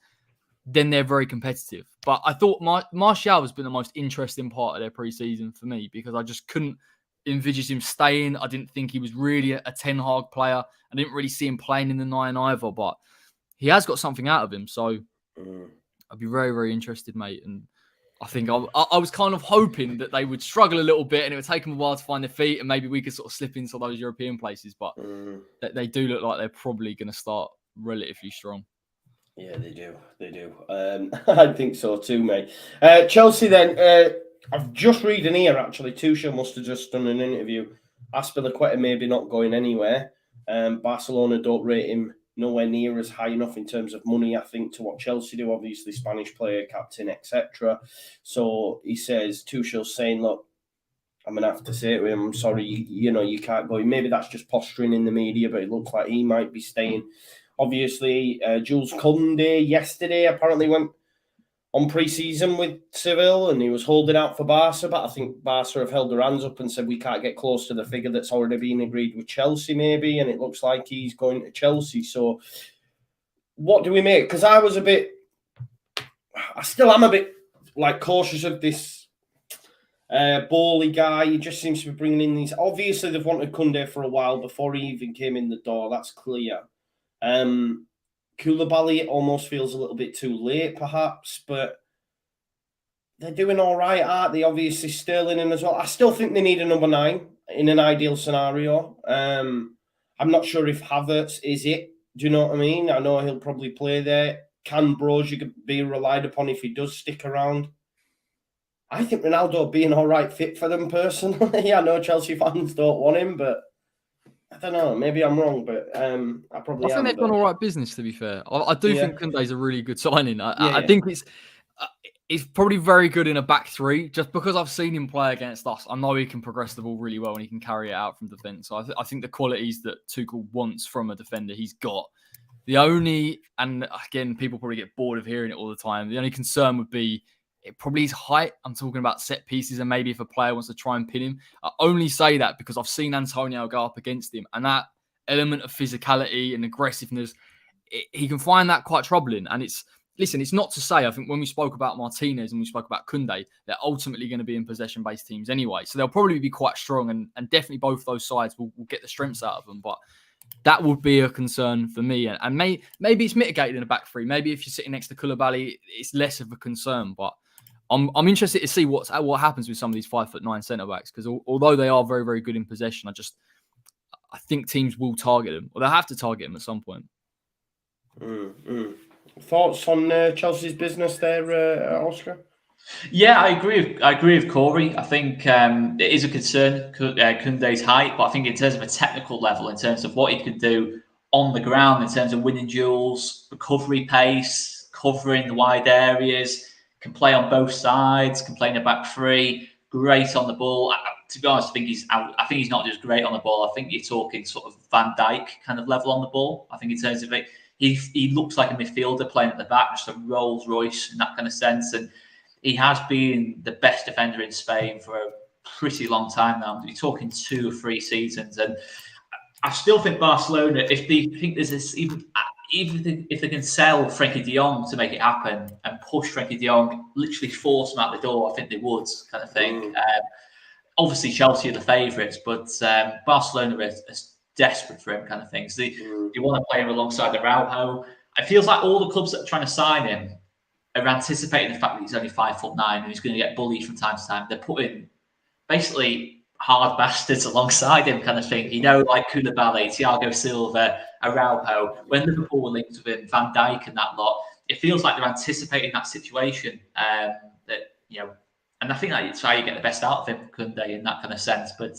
then they're very competitive. But I thought Martial has been the most interesting part of their pre-season for me, because I just couldn't envisage him staying. I didn't think he was really a Ten Hag player. I didn't really see him playing in the 9 either, but he has got something out of him. So I'd be very, very interested, mate. And I think I was kind of hoping that they would struggle a little bit and it would take them a while to find their feet, and maybe we could sort of slip into those European places. But they do look like they're probably going to start relatively strong. Yeah, they do. They do. I think so too, mate. Chelsea then. I've just reading here, actually, Tuchel must have just done an interview. Azpilicueta maybe not going anywhere. Barcelona don't rate him nowhere near as high enough in terms of money, I think, to what Chelsea do. Obviously, Spanish player, captain, etc. So he says, Tuchel's saying, look, I'm going to have to say it to him, I'm sorry, you can't go. Maybe that's just posturing in the media, but it looks like he might be staying. Obviously, Jules Koundé yesterday apparently went on pre-season with Seville, and he was holding out for Barca, but I think Barca have held their hands up and said we can't get close to the figure that's already been agreed with Chelsea, maybe, and it looks like he's going to Chelsea. So what do we make? Because I still am a bit like cautious of this Bowley guy. He just seems to be bringing in these. Obviously, they've wanted Koundé for a while before he even came in the door. That's clear. Koulibaly, it almost feels a little bit too late, perhaps, but they're doing all right, aren't they? Obviously, Sterling in as well. I still think they need a number 9 in an ideal scenario. I'm not sure if Havertz is it. Do you know what I mean? I know he'll probably play there. Can Brozier be relied upon if he does stick around? I think Ronaldo would be an all right fit for them, personally. I know Chelsea fans don't want him, but I don't know. Maybe I'm wrong, but I think they've done all right business, to be fair. I do think Koundé's a really good signing. I think it's probably very good in a back three, just because I've seen him play against us. I know he can progress the ball really well and he can carry it out from defence. So I think the qualities that Tuchel wants from a defender, he's got. The only, and again, people probably get bored of hearing it all the time, the only concern would be it probably is height. I'm talking about set pieces, and maybe if a player wants to try and pin him. I only say that because I've seen Antonio go up against him, and that element of physicality and aggressiveness, he can find that quite troubling. And it's not to say, I think when we spoke about Martinez and we spoke about Koundé, they're ultimately going to be in possession-based teams anyway. So they'll probably be quite strong, and definitely both those sides will get the strengths out of them. But that would be a concern for me. And maybe it's mitigated in a back three. Maybe if you're sitting next to Koulibaly, it's less of a concern. But I'm interested to see what happens with some of these 5'9" centre-backs, because although they are very, very good in possession, I think teams will target them, or they'll have to target them at some point. Thoughts on Chelsea's business there, Oscar? Yeah, I agree with Corey. I think it is a concern, Koundé's height, but I think in terms of a technical level, in terms of what he could do on the ground, in terms of winning duels, recovery pace, covering the wide areas, can play on both sides, can play in a back three, great on the ball. To be honest, I think he's out. I think he's not just great on the ball. I think you're talking sort of Van Dijk kind of level on the ball. I think in terms of it, he looks like a midfielder playing at the back, just a Rolls Royce in that kind of sense. And he has been the best defender in Spain for a pretty long time now. You're talking 2 or 3 seasons. And I still think Barcelona, if they think there's this, even if they can sell Frenkie de Jong to make it happen and push Frenkie de Jong, literally force him out the door, I think they would, kind of thing. Obviously, Chelsea are the favourites, but Barcelona are desperate for him, kind of thing. So they want to play him alongside Araujo. It feels like all the clubs that are trying to sign him are anticipating the fact that he's only 5'9" and he's going to get bullied from time to time. They're putting basically hard bastards alongside him, kind of thing. You know, like Koulibaly, Thiago Silva, Araujo. When Liverpool were linked with him, Van Dijk and that lot, it feels like they're anticipating that situation. And I think that's how you get the best out of him, Koundé, in that kind of sense. But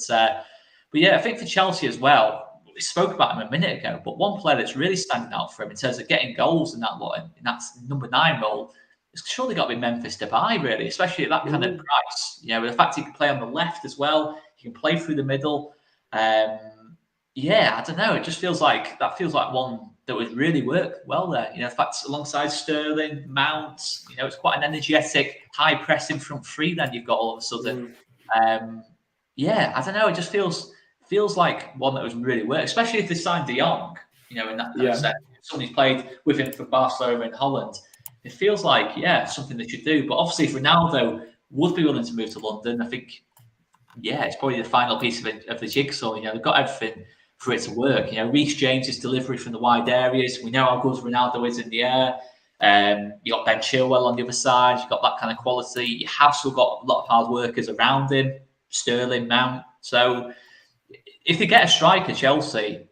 yeah, I think for Chelsea as well, we spoke about him a minute ago, but one player that's really standing out for him in terms of getting goals in that lot, in that number 9 role, it's surely got to be Memphis Depay, really, especially at that kind of price. You know, with the fact he can play on the left as well, he can play through the middle. Yeah, I don't know. It just feels like one that would really work well there. You know, in fact, alongside Sterling, Mount, you know, it's quite an energetic, high pressing front 3. Then you've got all of a sudden. Yeah, I don't know. It just feels like one that would really work, especially if they signed De Jong. You know, in that kind of sense, someone who's played with him for Barcelona and Holland. It feels like, something they should do. But obviously, if Ronaldo would be willing to move to London, I think, it's probably the final piece of the jigsaw. You know, they've got everything for it to work. You know, Reece James's delivery from the wide areas. We know how good Ronaldo is in the air. You got Ben Chilwell on the other side. You've got that kind of quality. You have still got a lot of hard workers around him. Sterling, Mount. So if they get a striker, Chelsea,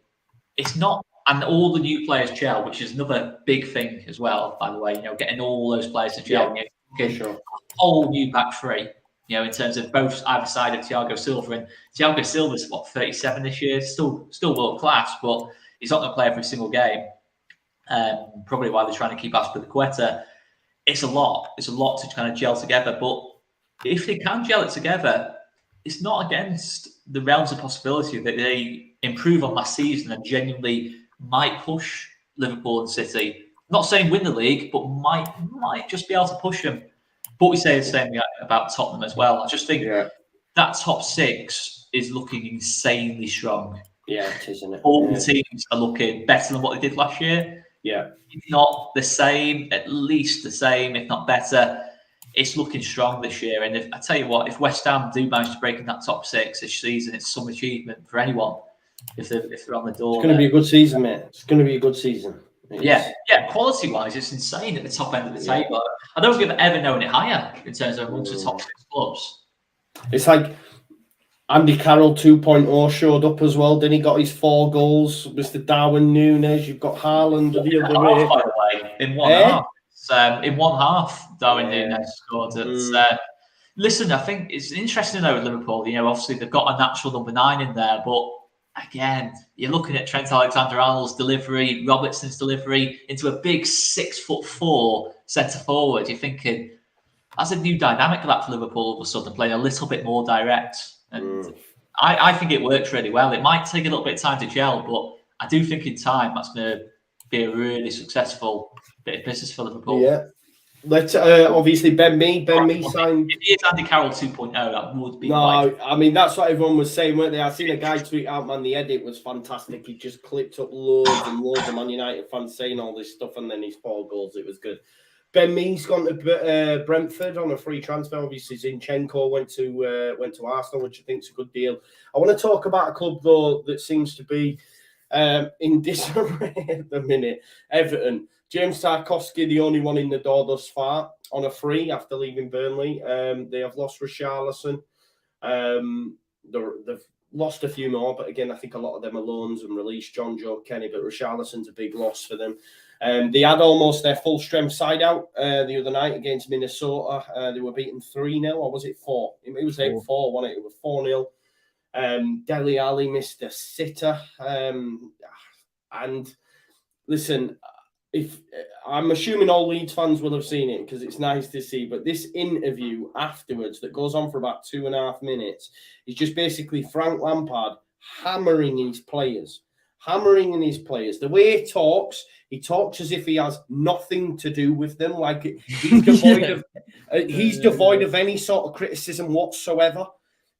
it's not. And all the new players gel, which is another big thing as well, by the way. You know, getting all those players to gel. A whole new back 3. You know, in terms of both either side of Thiago Silva. And Thiago Silva's 37 this year, still world class, but he's not going to play every single game. Probably why they're trying to keep Azpilicueta. It's a lot to kind of gel together. But if they can gel it together, it's not against the realms of possibility that they improve on last season and genuinely might push Liverpool and City. Not saying win the league, but might just be able to push them. But we say the same about Tottenham as well. I just think that top 6 is looking insanely strong. Yeah, it is, isn't it? All the teams are looking better than what they did last year. Yeah. If not the same, at least the same, if not better. It's looking strong this year. And I tell you what, if West Ham do manage to break in that top 6 this season, it's some achievement for anyone. If they're on the door. It's going to be a good season, mate. It's going to be a good season. Yeah, quality-wise, it's insane at the top end of the table. I don't think I've ever known it higher in terms of amongst the top 6 clubs. It's like Andy Carroll 2.0 showed up as well. Then he got his 4 goals. Mr. Darwin Núñez, you've got Haaland the other way. By the way, in one half. In one half, Darwin Núñez scored it. Listen, I think it's interesting to know with Liverpool. You know, obviously they've got a natural number 9 in there, but again, you're looking at Trent Alexander-Arnold's delivery, Robertson's delivery into a big 6'4" centre forward. You're thinking that's a new dynamic of that for Liverpool all of a sudden, playing a little bit more direct. And I think it works really well. It might take a little bit of time to gel, but I do think in time that's going to be a really successful bit of business for Liverpool. Yeah. Let's obviously Ben Mee signed. If he is Andy Carroll 2.0, that would be. No, I mean that's what everyone was saying, weren't they? I seen a guy tweet out, man. The edit was fantastic. He just clipped up loads and loads of Man United fans saying all this stuff, and then his 4 goals. It was good. Ben Mee's gone to Brentford on a free transfer. Obviously, Zinchenko went to Arsenal, which I think is a good deal. I want to talk about a club though that seems to be in disarray at the minute. Everton. James Tarkowski, the only one in the door thus far, on a free after leaving Burnley. They have lost Richarlison. They've lost a few more, but again, I think a lot of them are loans and released. John Joe Kenny, but Richarlison's a big loss for them. They had almost their full-strength side out the other night against Minnesota. They were beaten 3-0, or was it 4? It was 8-4, wasn't it? It was 4-0. Dele Alli missed a sitter. And listen, if I'm assuming all Leeds fans will have seen it because it's nice to see, but this interview afterwards that goes on for about 2.5 minutes is just basically Frank Lampard hammering his players. The way he talks as if he has nothing to do with them. Like he's devoid of any sort of criticism whatsoever.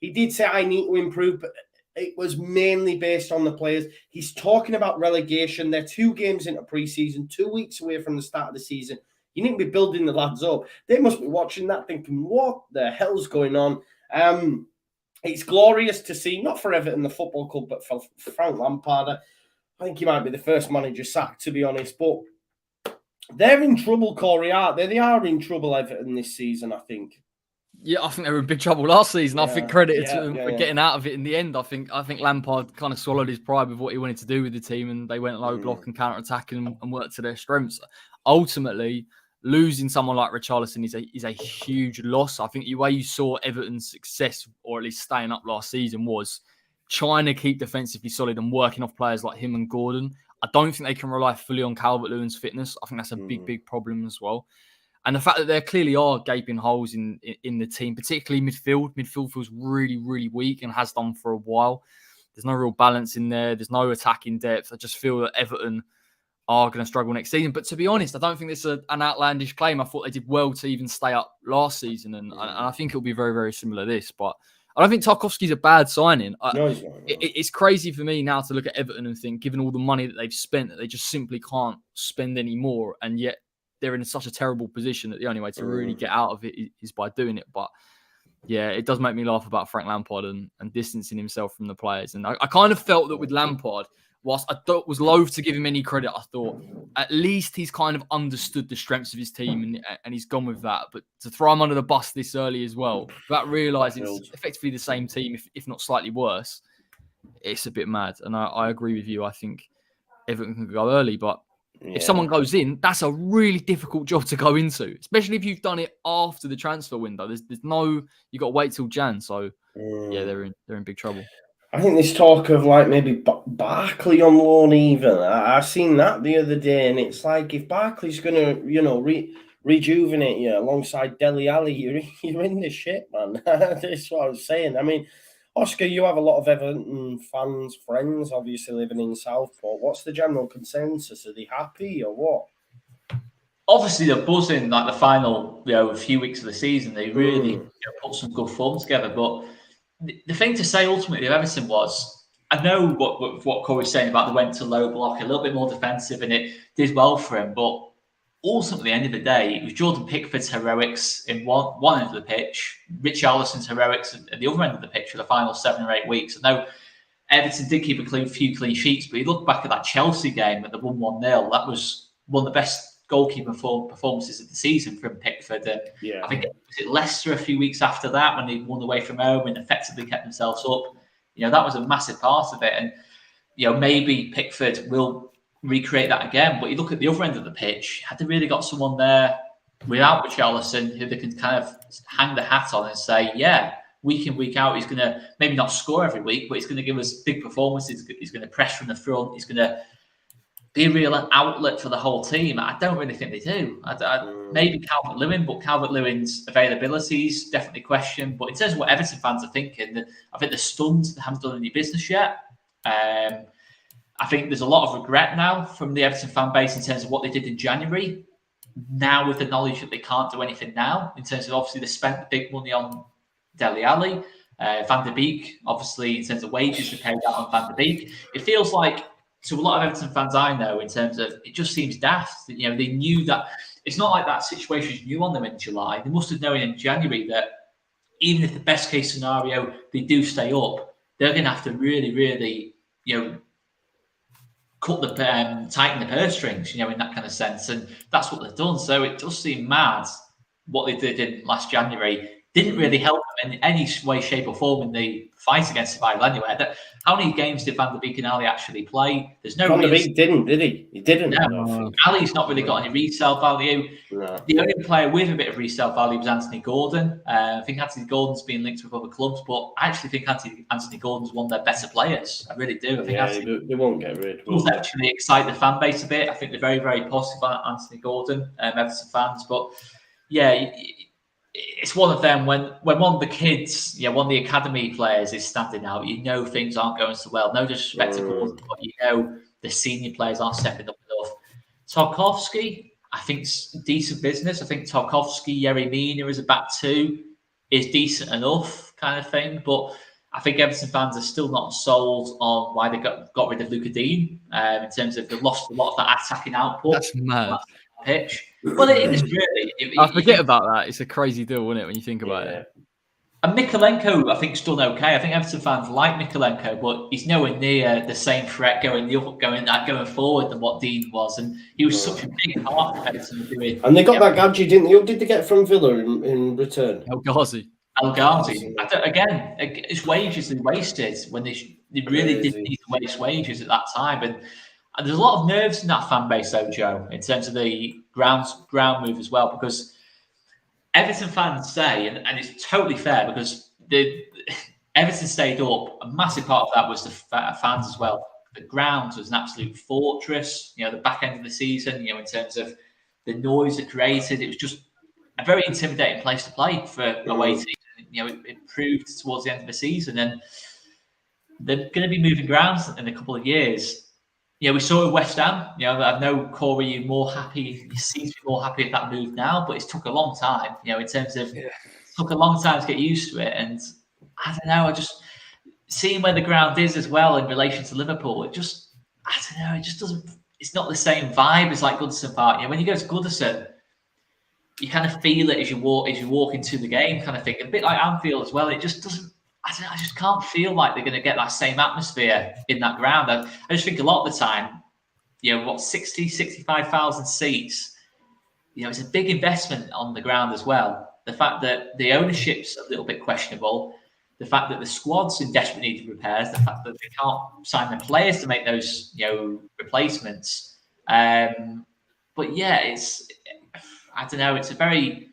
He did say, I need to improve, but it was mainly based on the players. He's talking about relegation. They're 2 games into pre-season, 2 weeks away from the start of the season. You need to be building the lads up. They must be watching that thinking, what the hell's going on? It's glorious to see, not for Everton, the football club, but for Frank Lampard. I think he might be the first manager sacked, to be honest. But they're in trouble, Corey, aren't they? They are in trouble, Everton, this season, I think. Yeah, I think they were in big trouble last season. I think credit to them for getting out of it in the end. I think Lampard kind of swallowed his pride with what he wanted to do with the team, and they went low block and counter-attacking and worked to their strengths. Ultimately, losing someone like Richarlison is a huge loss. I think the way you saw Everton's success, or at least staying up last season, was trying to keep defensively solid and working off players like him and Gordon. I don't think they can rely fully on Calvert-Lewin's fitness. I think that's a big problem as well. And the fact that there clearly are gaping holes in the team, particularly midfield. Midfield feels really, really weak and has done for a while. There's no real balance in there. There's no attacking depth. I just feel that Everton are going to struggle next season. But to be honest, I don't think this is an outlandish claim. I thought they did well to even stay up last season. And I think it'll be very, very similar to this. But I don't think Tarkowski's a bad signing. No, he's not. It's crazy for me now to look at Everton and think, given all the money that they've spent, that they just simply can't spend any more. And yet they're in such a terrible position that the only way to really get out of it is by doing it. But yeah, it does make me laugh about Frank Lampard and distancing himself from the players. And I kind of felt that with Lampard, whilst I was loath to give him any credit, I thought at least he's kind of understood the strengths of his team and he's gone with that. But to throw him under the bus this early as well, without realising it's effectively the same team, if not slightly worse, it's a bit mad. And I agree with you. I think Everton can go early, but if someone goes in, that's a really difficult job to go into, especially if you've done it after the transfer window. There's no, you got to wait till Jan. So yeah, they're in big trouble. I think there's talk of like maybe Barkley on loan even. I seen that the other day, and it's like if Barkley's going to, rejuvenate you alongside Dele Alli, you're in the shit, man. That's what I was saying. I mean, Oscar, you have a lot of Everton fans, friends, obviously living in Southport. What's the general consensus? Are they happy or what? Obviously, they're buzzing like the final, few weeks of the season. They really put some good form together. But the thing to say ultimately of Everton was, I know what Corey's saying about they went to low block, a little bit more defensive, and it did well for him. But ultimately, at the end of the day, it was Jordan Pickford's heroics in one end of the pitch, Richarlison's heroics at the other end of the pitch for the final 7 or 8 weeks. I know Everton did keep a few clean sheets, but you look back at that Chelsea game at the 1-1-0, that was one of the best goalkeeper performances of the season from Pickford. And I think was it Leicester a few weeks after that when they won away from home and effectively kept themselves up. That was a massive part of it. And maybe Pickford will recreate that again. But you look at the other end of the pitch, had they really got someone there without Richarlison who they can kind of hang the hat on and say, week in, week out, he's going to maybe not score every week, but he's going to give us big performances. He's going to press from the front. He's going to be a real outlet for the whole team. I don't really think they do. Maybe Calvert-Lewin, but Calvert-Lewin's availability is definitely questioned. But in terms of what Everton fans are thinking, I think they're stunned. They haven't done any business yet. I think there's a lot of regret now from the Everton fan base in terms of what they did in January. Now with the knowledge that they can't do anything now, in terms of obviously they spent the big money on Dele Alli, Van de Beek, obviously in terms of wages they paid out on Van de Beek. It feels like to a lot of Everton fans I know in terms of it just seems daft that they knew that it's not like that situation was new on them in July. They must have known in January that even if the best case scenario they do stay up, they're going to have to really, really tighten the purse strings, in that kind of sense. And that's what they've done. So it does seem mad what they did in last January, didn't really help them in any way, shape, or form in the fight against survival anyway. How many games did Van der Beek and Ali actually play? There's no Van der Beek didn't, did he? He didn't. No. Ali's not really got any resale value. No. The only player with a bit of resale value was Anthony Gordon. I think Anthony Gordon's been linked with other clubs, but I actually think Anthony Gordon's one of their better players. I really do. I think they won't get rid. Will actually excite the fan base a bit. I think they're very, very positive about Anthony Gordon, Everton fans. But yeah, it's one of them when one of the kids, one of the academy players is standing out, things aren't going so well. No disrespect to Gordon, but the senior players aren't stepping up enough. Tarkowski, I think, it's decent business. I think Tarkowski, Yerry Mina as a back two is decent enough kind of thing. But I think Everton fans are still not sold on why they got rid of Luca Dean in terms of they've lost a lot of that attacking output. That's mad. Pitch. Well, it is really. I forget about that. It's a crazy deal, isn't it, when you think about it? And Mikalenko, I think, is done okay. I think Everton fans like Mikalenko, but he's nowhere near the same threat going forward than what Dean was. And he was such a big part of Everton doing. And they got that gadget, didn't they? Who did they get from Villa in return? El Ghazi. Again, his wages they wasted when they really didn't need to waste wages at that time. And there's a lot of nerves in that fan base, though, Joe, in terms of the ground move as well, because Everton fans say, and it's totally fair, because Everton stayed up. A massive part of that was the fans as well. The ground was an absolute fortress. The back end of the season, in terms of the noise it created, it was just a very intimidating place to play for away teams. It proved towards the end of the season, and they're going to be moving grounds in a couple of years. We saw it West Ham. I know, Corey, you seem to be more happy with that move now, but it's took a long time, in terms of it took a long time to get used to it. And I don't know, I just seeing where the ground is as well in relation to Liverpool, it just doesn't, it's not the same vibe as like Goodison Park. When you go to Goodison, you kind of feel it as you walk into the game kind of thing. A bit like Anfield as well. It just doesn't, I just can't feel like they're going to get that same atmosphere in that ground. I just think a lot of the time, 65,000 seats, it's a big investment on the ground as well. The fact that the ownership's a little bit questionable, the fact that the squad's in desperate need of repairs, the fact that they can't sign the players to make those, replacements. But yeah, I don't know, it's a very,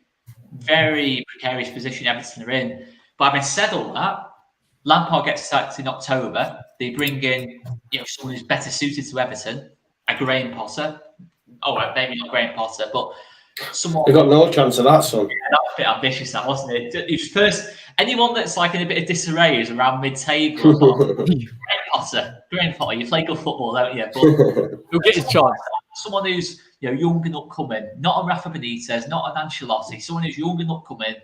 very precarious position Everton are in. But having said all that, Lampard gets sacked in October. They bring in, someone who's better suited to Everton, a Graham Potter. Oh, well, maybe not Graham Potter, but someone. They got no chance of that, son. Yeah, that was a bit ambitious, that wasn't it? It was first. Anyone that's like in a bit of disarray is around mid-table. Graham Potter, you play good football, don't you? But he'll get his chance. Someone who's young and upcoming, not a Rafa Benitez, not an Ancelotti. Someone who's young and upcoming.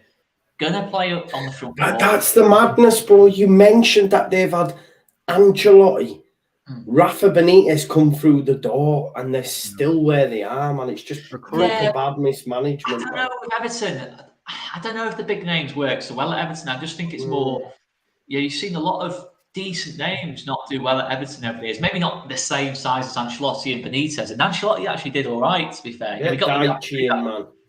Gonna play up on the front. That's the madness, bro. You mentioned that they've had Ancelotti, Rafa Benitez come through the door, and they're still where they are, man. It's just proper bad mismanagement. I don't know with Everton. I don't know if the big names work so well at Everton. I just think it's more. You've seen a lot of decent names not do well at Everton over the years. Maybe not the same size as Ancelotti and Benitez. And Ancelotti actually did all right, to be fair. We got man.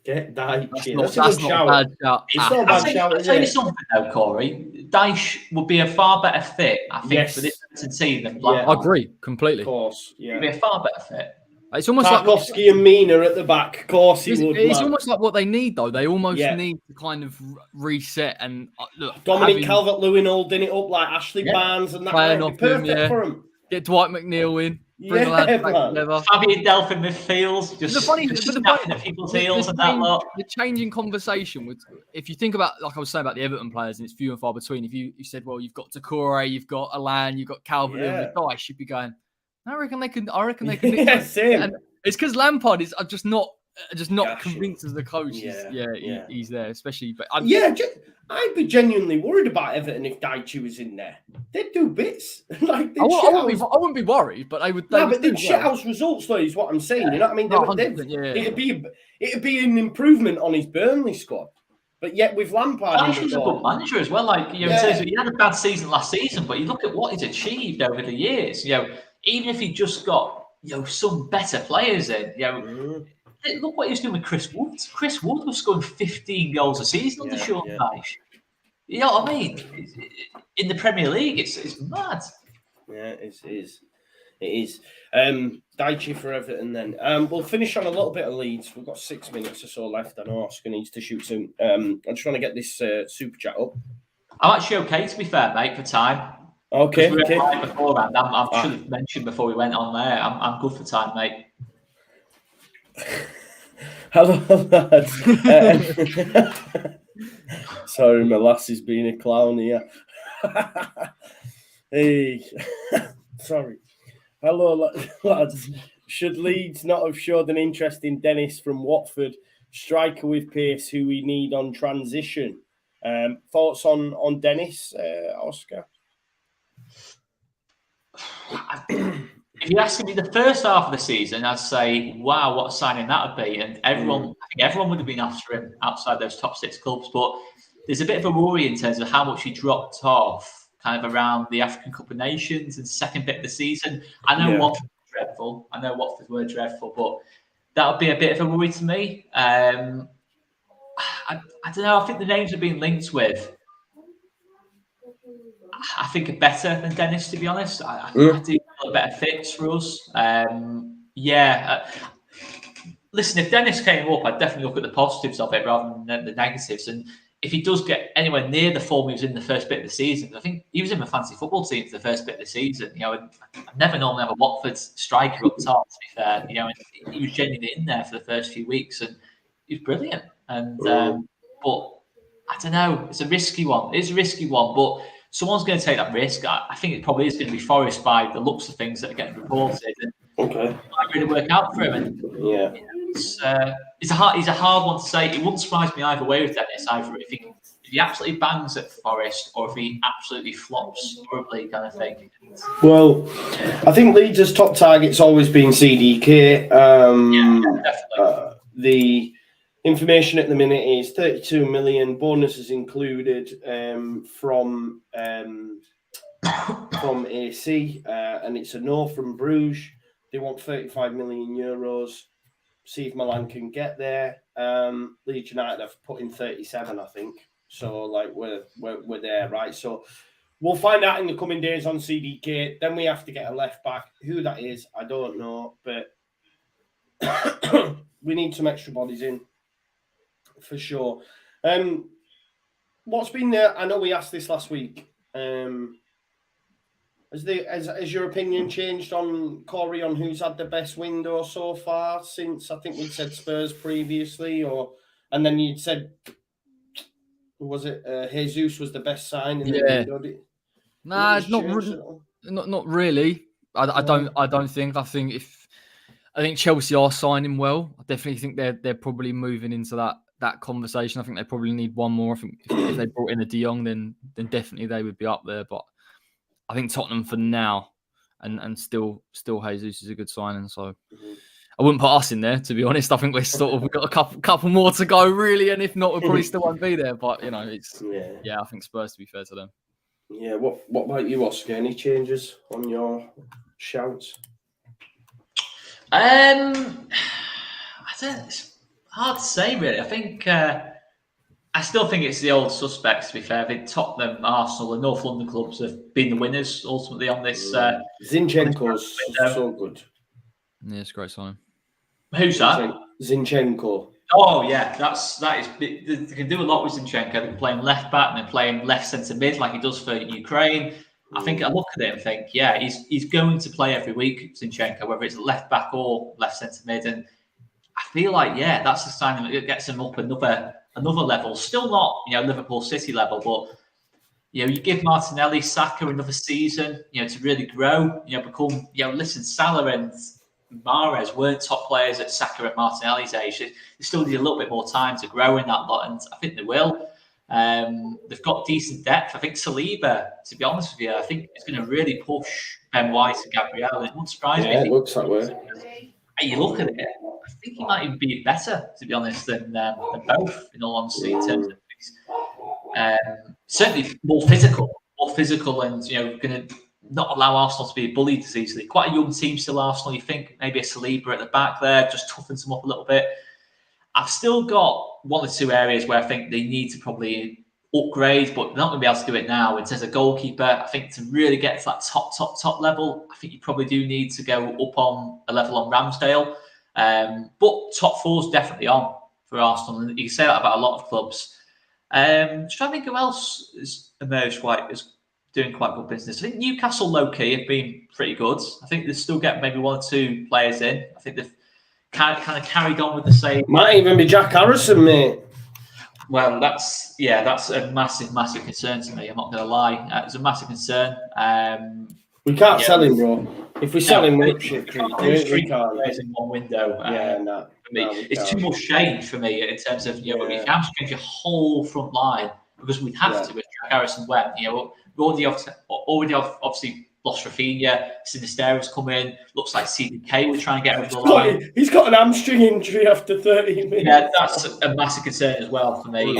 Get Dyche. That's not a bad shout. It's not a bad shout. I'll tell you something though, Corey. Dyche would be a far better fit, I think, for this Everton team than Lampard. I agree completely. Of course, He'd be a far better fit. It's almost Tarkowski and Mina at the back. Of course he would. It's almost like what they need, though. They almost need to kind of reset and look. Dominic Calvert-Lewin holding it up like Ashley Barnes and that. Playing off perfect for him. Get Dwight McNeil in. Bring the lads back together. Fabian Delph in midfield. Just snapping at people's heels and that lot. The changing conversation with, if you think about, like I was saying about the Everton players, and it's few and far between. If you said, well, you've got Doucouré, you've got Alan, you've got Calvert-Lewin, with Dyche, you'd be going, I reckon they can. Same. And it's because Lampard is just not convinced as the coach. He's there, especially. But I'd be genuinely worried about Everton if Dyche was in there. They'd do bits. I wouldn't be worried, but they would. But they'd shithouse results, though. Is what I'm saying. You know what I mean? It'd be an improvement on his Burnley squad. But yet with Lampard, he's a good manager as well. Like he had a bad season last season, but you look at what he's achieved over the years. Even if he just got some better players in, look what he was doing with Chris Wood. Chris Wood was scoring 15 goals a season under Sean Dyche. You know what I mean? In the Premier League, it's mad. Yeah, it is. It is. Dyche for Everton then. We'll finish on a little bit of Leeds. We've got 6 minutes or so left. I know Oscar needs to shoot soon. I just want to get this super chat up. I'm actually okay, to be fair, mate, for time. Okay. We were live beforehand. I should have mentioned before we went on there. I'm good for time, mate. Hello, lads. Sorry, my lass is being a clown here. Hey, sorry. Hello, lads. Should Leeds not have showed an interest in Dennis from Watford, striker with pace, who we need on transition? Thoughts on Dennis, Oscar? If you're asking me the first half of the season, I'd say, wow, what a signing that would be. And I think everyone would have been after him outside those top 6 clubs. But there's a bit of a worry in terms of how much he dropped off kind of around the African Cup of Nations and second bit of the season. I know Watford were dreadful. But that would be a bit of a worry to me. I don't know. I think the names have been linked with, I think, are better than Dennis, to be honest. I do feel a better fits for us. Listen, if Dennis came up, I'd definitely look at the positives of it rather than the negatives. And if he does get anywhere near the form he was in the first bit of the season, I think he was in my fantasy football team for the first bit of the season. You know, I've never normally have a Watford striker up top, to be fair. You know, and he was genuinely in there for the first few weeks, and he was brilliant. And but I don't know, it's a risky one. It's a risky one, but someone's going to take that risk. I think it probably is going to be Forest by the looks of things that are getting reported. And it might really work out for him. And he's a hard one to say. It wouldn't surprise me either way with Dennis, either if he absolutely bangs at Forest or if he absolutely flops horribly, kind of thing. Well, I think Leeds' top target's always been CDK. Definitely. The information at the minute is 32 million, bonuses included from AC, and it's a no from Bruges. They want 35 million euros. See if Milan can get there. Leeds United have put in 37, I think. So, like, we're there, right? So, we'll find out in the coming days on CDK. Then we have to get a left back. Who that is, I don't know, but we need some extra bodies in. For sure. What's been there? I know we asked this last week. Has your opinion changed on Corey on who's had the best window so far since I think we'd said Spurs previously, and then you'd said, was it Jesus was the best sign in the window? Nah, it's not really. I don't think. I think Chelsea are signing well. I definitely think they're probably moving into that conversation. I think they probably need one more. I think if they brought in a De Jong, then definitely they would be up there. But I think Tottenham for now, and still Jesus is a good signing. So I wouldn't put us in there, to be honest. I think we've got a couple more to go, really. And if not, we probably still won't be there. But you know, I think Spurs, to be fair to them. Yeah. What about you, Oscar? Any changes on your shouts? I don't. It's hard to say, really. I think I still think it's the old suspects. To be fair, I think Tottenham, Arsenal, and North London clubs have been the winners ultimately on this. Zinchenko's so good. Yeah, it's a great sign. Who's that? Zinchenko. Oh yeah, that is. They can do a lot with Zinchenko. They're playing left back and they're playing left centre mid like he does for Ukraine. I think I look at it and think, he's going to play every week, Zinchenko, whether it's left back or left centre mid. And I feel like, that's the sign that gets him up another level. Still not, Liverpool City level, but you give Martinelli, Saka another season, to really grow, become, listen, Salah and Mahrez weren't top players at Saka and Martinelli's age. They still need a little bit more time to grow in that lot, and I think they will. They've got decent depth. I think Saliba, to be honest with you, I think it's going to really push Ben White and Gabriel. It wouldn't surprise me. Yeah, it looks that way. You look at it, I think he might even be better, to be honest, than both, in all honesty, in terms of things. Certainly more physical and, going to not allow Arsenal to be bullied as easily. Quite a young team still, Arsenal. You think maybe a Saliba at the back there just toughens them up a little bit. I've still got one or two areas where I think they need to probably upgrade, but they're not going to be able to do it now. In terms of goalkeeper, I think to really get to that top level, I think you probably do need to go up on a level on Ramsdale. But top four's definitely on for Arsenal, and you can say that about a lot of clubs. Just trying to think who else has emerged is doing quite good business. I think Newcastle low-key have been pretty good. I think they still get maybe one or two players in. I think they've kind of carried on with the same. Might even be Jack Harrison, mate. Well, that's a massive concern to me. I'm not going to lie. It's a massive concern. We can't sell him, bro. If we sell him, we're up shit creek. We can't players in one window. It's too much change for me in terms of you have to change your whole front line because we'd have to with Jack Harrison went. We already obviously lost Raphinha. Sinisterra's come in. Looks like CDK. We're trying to get over the line. He's got an hamstring injury after 30 minutes. Yeah, that's a massive concern as well for me.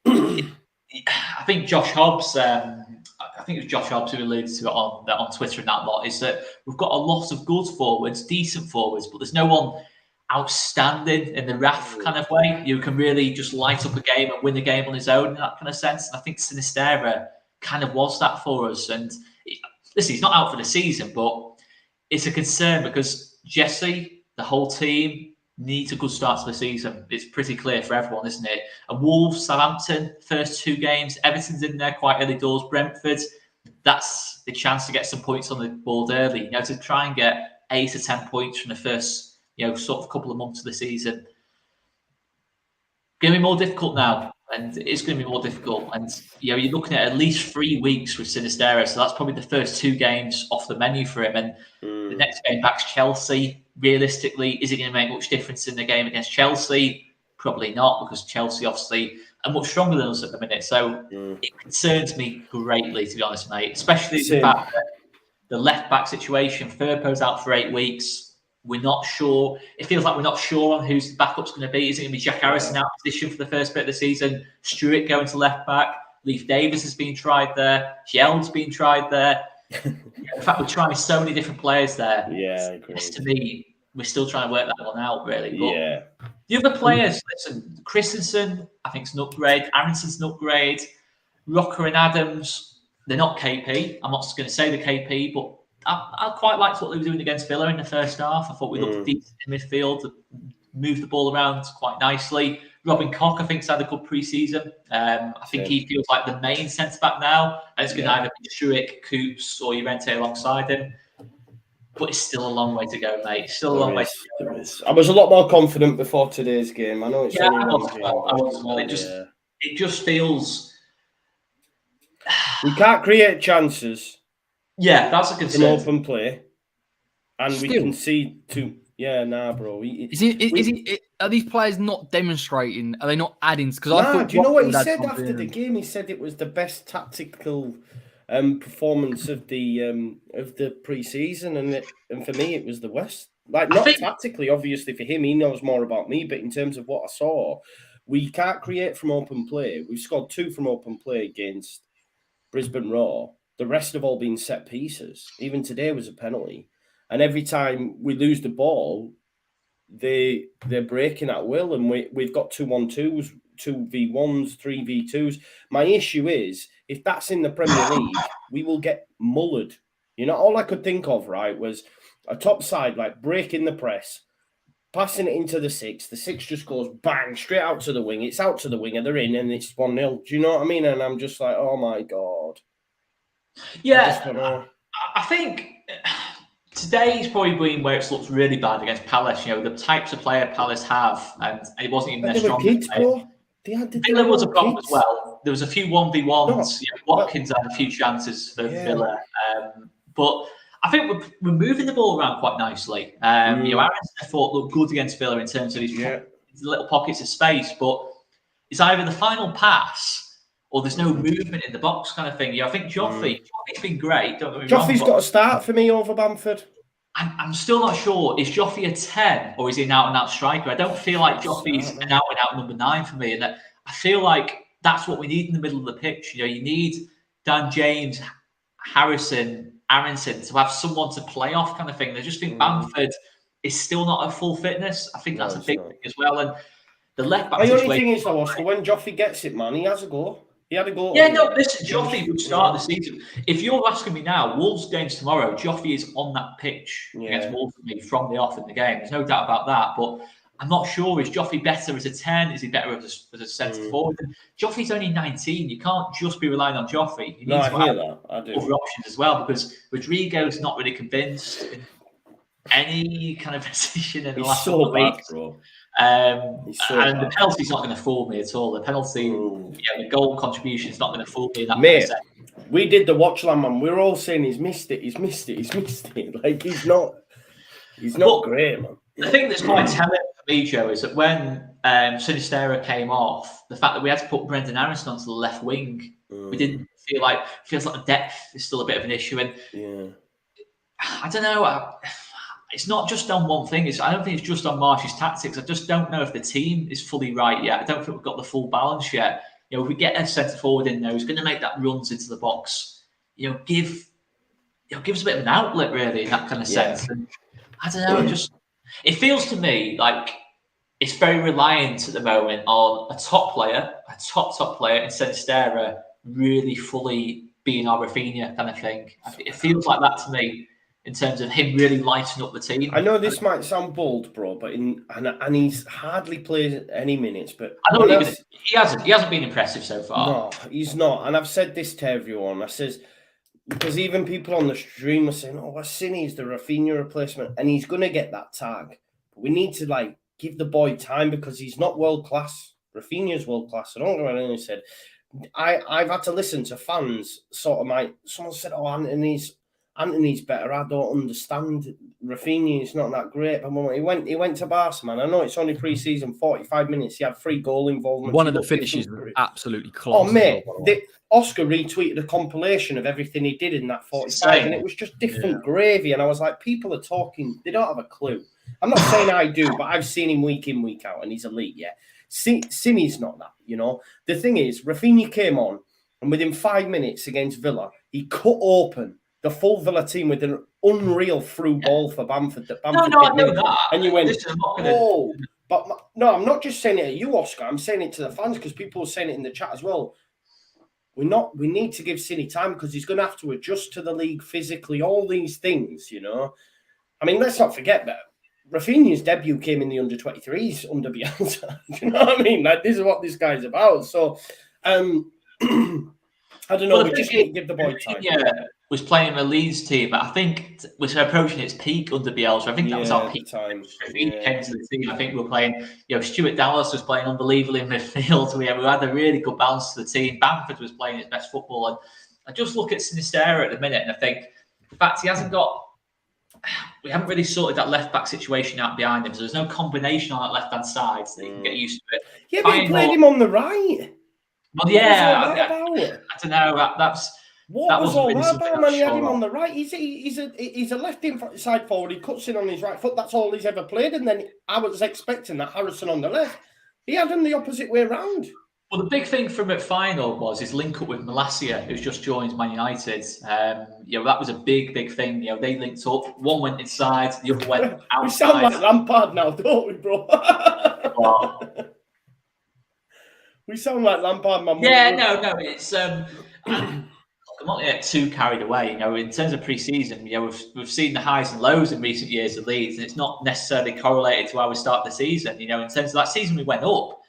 I think Josh Hobbs. I think it was Josh Hobbs who alluded to it on Twitter and that lot. Is that we've got a lot of good forwards, decent forwards, but there's no one outstanding in the RAF kind of way. You can really just light up a game and win the game on his own in that kind of sense. And I think Sinisterra kind of was that for us. And listen, he's not out for the season, but it's a concern because Jesse, the whole team, needs a good start to the season. It's pretty clear for everyone, isn't it? And Wolves, Southampton, first two games, Everton's in there quite early doors. Brentford, that's the chance to get some points on the board early. To try and get 8 to 10 points from the first, sort of couple of months of the season. Going to be more difficult now, and it's going to be more difficult. And you're looking at least 3 weeks with Sinisterra, so that's probably the first 2 games off the menu for him. And the next game back's Chelsea. Realistically, is it going to make much difference in the game against Chelsea? Probably not, because Chelsea obviously are much stronger than us at the minute. So it concerns me greatly, to be honest, mate. Especially the fact that the left back situation. Firpo's out for 8 weeks. We're not sure. It feels like we're not sure on whose the backup's going to be. Is it going to be Jack Harrison out of position for the first bit of the season? Stewart going to left back. Leif Davis has been tried there. Gjell's been tried there. In fact, we're trying so many different players there. Yeah, I agree. To me, we're still trying to work that one out, really. But the other players, listen, Christensen, I think, is an upgrade. Aronson's an upgrade. Rocker and Adams, they're not KP. I'm not going to say the KP, but I quite liked what they were doing against Villa in the first half. I thought we looked decent in midfield, moved the ball around quite nicely. Robin Koch, I think, has had a good pre-season. I think he feels like the main centre-back now. And it's going to either be Schuick, Coops, or Llorente alongside him. But it's still a long way to go, mate. Still a long way to go. I was a lot more confident before today's game. I know it's only one game. It just feels... We can't create chances. Yeah, that's a concern. In open play. And we can see two... Yeah, bro. Are these players not demonstrating? Are they not adding? Because do you know what he said after the game? He said it was the best tactical performance of the pre-season, and for me, it was the West. Tactically, obviously for him, he knows more about me. But in terms of what I saw, we can't create from open play. We've scored 2 from open play against Brisbane Roar. The rest have all been set pieces. Even today was a penalty. And every time we lose the ball, they're breaking at will, and we've got 2-on-2s, 2v1s, 3v2s. My issue is, if that's in the Premier League, we will get mullered. All I could think of, right, was a top side, breaking the press, passing it into the 6. The 6 just goes bang, straight out to the wing. It's out to the winger, they're in, and it's 1-0. Do you know what I mean? And I'm just like, oh my God. Yeah, I think... Today's probably been where it's looked really bad against Palace. The types of player Palace have, and it wasn't even their strongest player. Villa was a problem as well. There was a few 1v1s. Watkins had a few chances for Villa. But I think we're moving the ball around quite nicely. Aronson, I thought, looked good against Villa in terms of his little pockets of space. But it's either the final pass or there's no movement in the box kind of thing. I think Joffrey's been great. Joffrey's got to start for me over Bamford. I'm still not sure. Is Joffrey a 10 or is he an out-and-out striker? I don't feel like Joffrey's an out-and-out number 9 for me. And I feel like that's what we need in the middle of the pitch. You need Dan James, Harrison, Aronson to have someone to play off kind of thing. I just think Bamford is still not at full fitness. I think that's a big thing as well. And the left back The only thing is, though, Oscar, when Joffrey gets it, man, he has a go. He had a go. Yeah, no, listen, Joffrey would start the season. If you're asking me now, Wolves game's tomorrow, Joffrey is on that pitch against Wolves for me from the off in the game. There's no doubt about that. But I'm not sure. Is Joffrey better as a 10? Is he better as a centre forward? Joffrey's only 19. You can't just be relying on Joffrey. You need to have other options as well, because Rodrigo's not really convinced in any kind of position in the last couple of weeks. Bro. And the penalty's not going to fool me at all. The penalty, the goal contribution is not going to fool me in that. Mate, we did the watch line, man. We were all saying he's missed it. Like he's not great, man. The thing that's quite telling for me, Joe, is that when Sinisterra came off, the fact that we had to put Brendan Aronson onto the left wing, we didn't feels like the depth is still a bit of an issue. And I don't know. It's not just on one thing. I don't think it's just on Marsh's tactics. I just don't know if the team is fully right yet. I don't think we've got the full balance yet. If we get a centre forward in there who's going to make that runs into the box, give us a bit of an outlet, really, in that kind of sense. And I don't know. It feels to me like it's very reliant at the moment on a top player, a top player in Sinisterra, really fully being our Raphinha kind of thing. It feels like that to me, in terms of him really lighting up the team. I know this might sound bold, bro, but and he's hardly played any minutes. But I know he hasn't been impressive so far. No, he's not. And I've said this to everyone. I says, because even people on the stream are saying, "Oh, Cinny's the Raphinha replacement," and he's going to get that tag. But we need to give the boy time, because he's not world class. Raphinha's world class. I don't know what anyone said. I've had to listen to fans someone said, "Oh, Anthony's better." I don't understand. Raphinha is not that great. But he went to Barca, man. I know it's only pre-season, 45 minutes. He had 3 goal involvements. One of the finishes was absolutely class. Oh, mate. Oscar retweeted a compilation of everything he did in that 45, and it was just different gravy. And I was like, people are talking. They don't have a clue. I'm not saying I do, but I've seen him week in, week out, and he's elite, yeah. Simi's not that, The thing is, Raphinha came on, and within 5 minutes against Villa, he cut open the full Villa team with an unreal through ball for Bamford. I know that. And you went, But no, I'm not just saying it at you, Oscar. I'm saying it to the fans, because people are saying it in the chat as well. We need to give Cini time, because he's going to have to adjust to the league physically, all these things, I mean, let's not forget that Raphinha's debut came in the under-23s under Bielsa. Do you know what I mean? This is what this guy's about. So, I don't know. We just need to give the boy time. Was playing a Leeds team, but I think was approaching its peak under Bielsa. I think that was our peak time. He came to the team. I think we were playing. Stuart Dallas was playing unbelievably in midfield. We had a really good balance to the team. Bamford was playing his best football, and I just look at Sinisterra at the minute, and I think the fact he hasn't got. We haven't really sorted that left back situation out behind him, so there's no combination on that left hand side that you can get used to it. Yeah, but he played him on the right. Well, I don't know. That's. What was all that about, man? He had him on the right. He's a left side forward. He cuts in on his right foot. That's all he's ever played. And then I was expecting that Harrison on the left. He had him the opposite way around. Well, the big thing from at final was his link up with Malacia, who's just joined Man United. That was a big thing. They linked up. One went inside, the other went outside. We sound like Lampard now, don't we, bro? We sound like Lampard, man. Yeah, no, it's I'm not get too carried away. In terms of pre-season, we've seen the highs and lows in recent years of Leeds, and it's not necessarily correlated to how we start the season. In terms of that season we went up,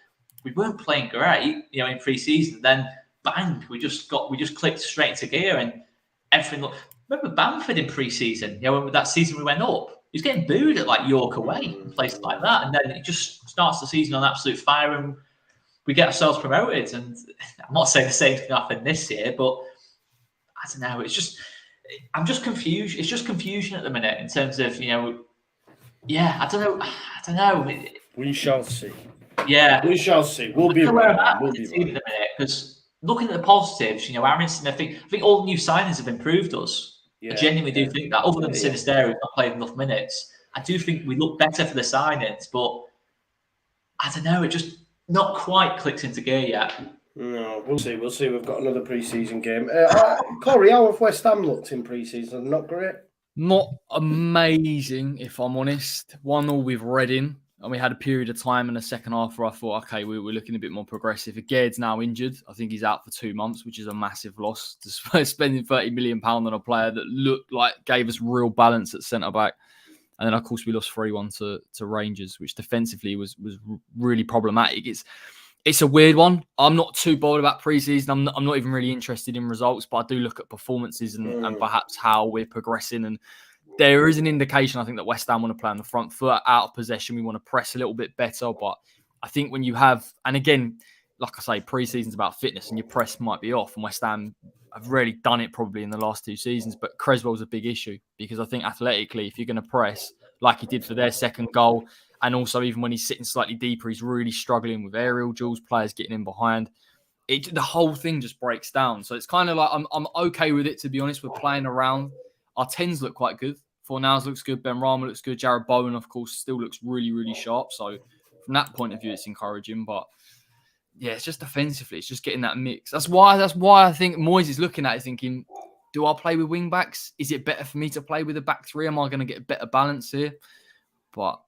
we weren't playing great, in pre-season. Then bang, we just clicked straight into gear, and everything looked. Remember Bamford in pre-season? When that season we went up, he was getting booed at York away, places like that, and then it just starts the season on absolute fire, and we get ourselves promoted. And I'm not saying the same thing happened this year, but I don't know. I'm just confused. It's just confusion at the minute in terms of, I don't know. We shall see. Yeah. We shall see. We'll be right. Because looking at the positives, Aronson, I think all the new signings have improved us. I genuinely do think that. Other than Sinisterra, who's not played enough minutes, I do think we look better for the signings, but I don't know. It just not quite clicks into gear yet. No, we'll see. We'll see. We've got another pre-season game. Corey, how have West Ham looked in pre-season? Not great. Not amazing, if I'm honest. 1-1 with Reading, and we had a period of time in the second half where I thought, okay, we're looking a bit more progressive. Agaird's now injured. I think he's out for 2 months, which is a massive loss. Despite spending £30 million on a player that looked like gave us real balance at centre-back. And then, of course, we lost 3-1 to Rangers, which defensively was really problematic. It's a weird one. I'm not too bothered about pre-season. I'm not even really interested in results, but I do look at performances and perhaps how we're progressing. And there is an indication, I think, that West Ham want to play on the front foot, out of possession. We want to press a little bit better. But I think when you have, and again, like I say, pre-season's about fitness and your press might be off. And West Ham have really done it probably in the last 2 seasons. But Creswell's a big issue because I think athletically, if you're going to press like he did for their second goal, and also, even when he's sitting slightly deeper, he's really struggling with aerial duels, players getting in behind. The whole thing just breaks down. So it's kind of like I'm okay with it, to be honest. We're playing around. Our 10s look quite good. Fornals looks good. Ben Rama looks good. Jared Bowen, of course, still looks really, really sharp. So from that point of view, it's encouraging. But yeah, it's just defensively. It's just getting that mix. That's why I think Moyes is looking at it thinking, do I play with wing backs? Is it better for me to play with a back three? Am I going to get a better balance here? But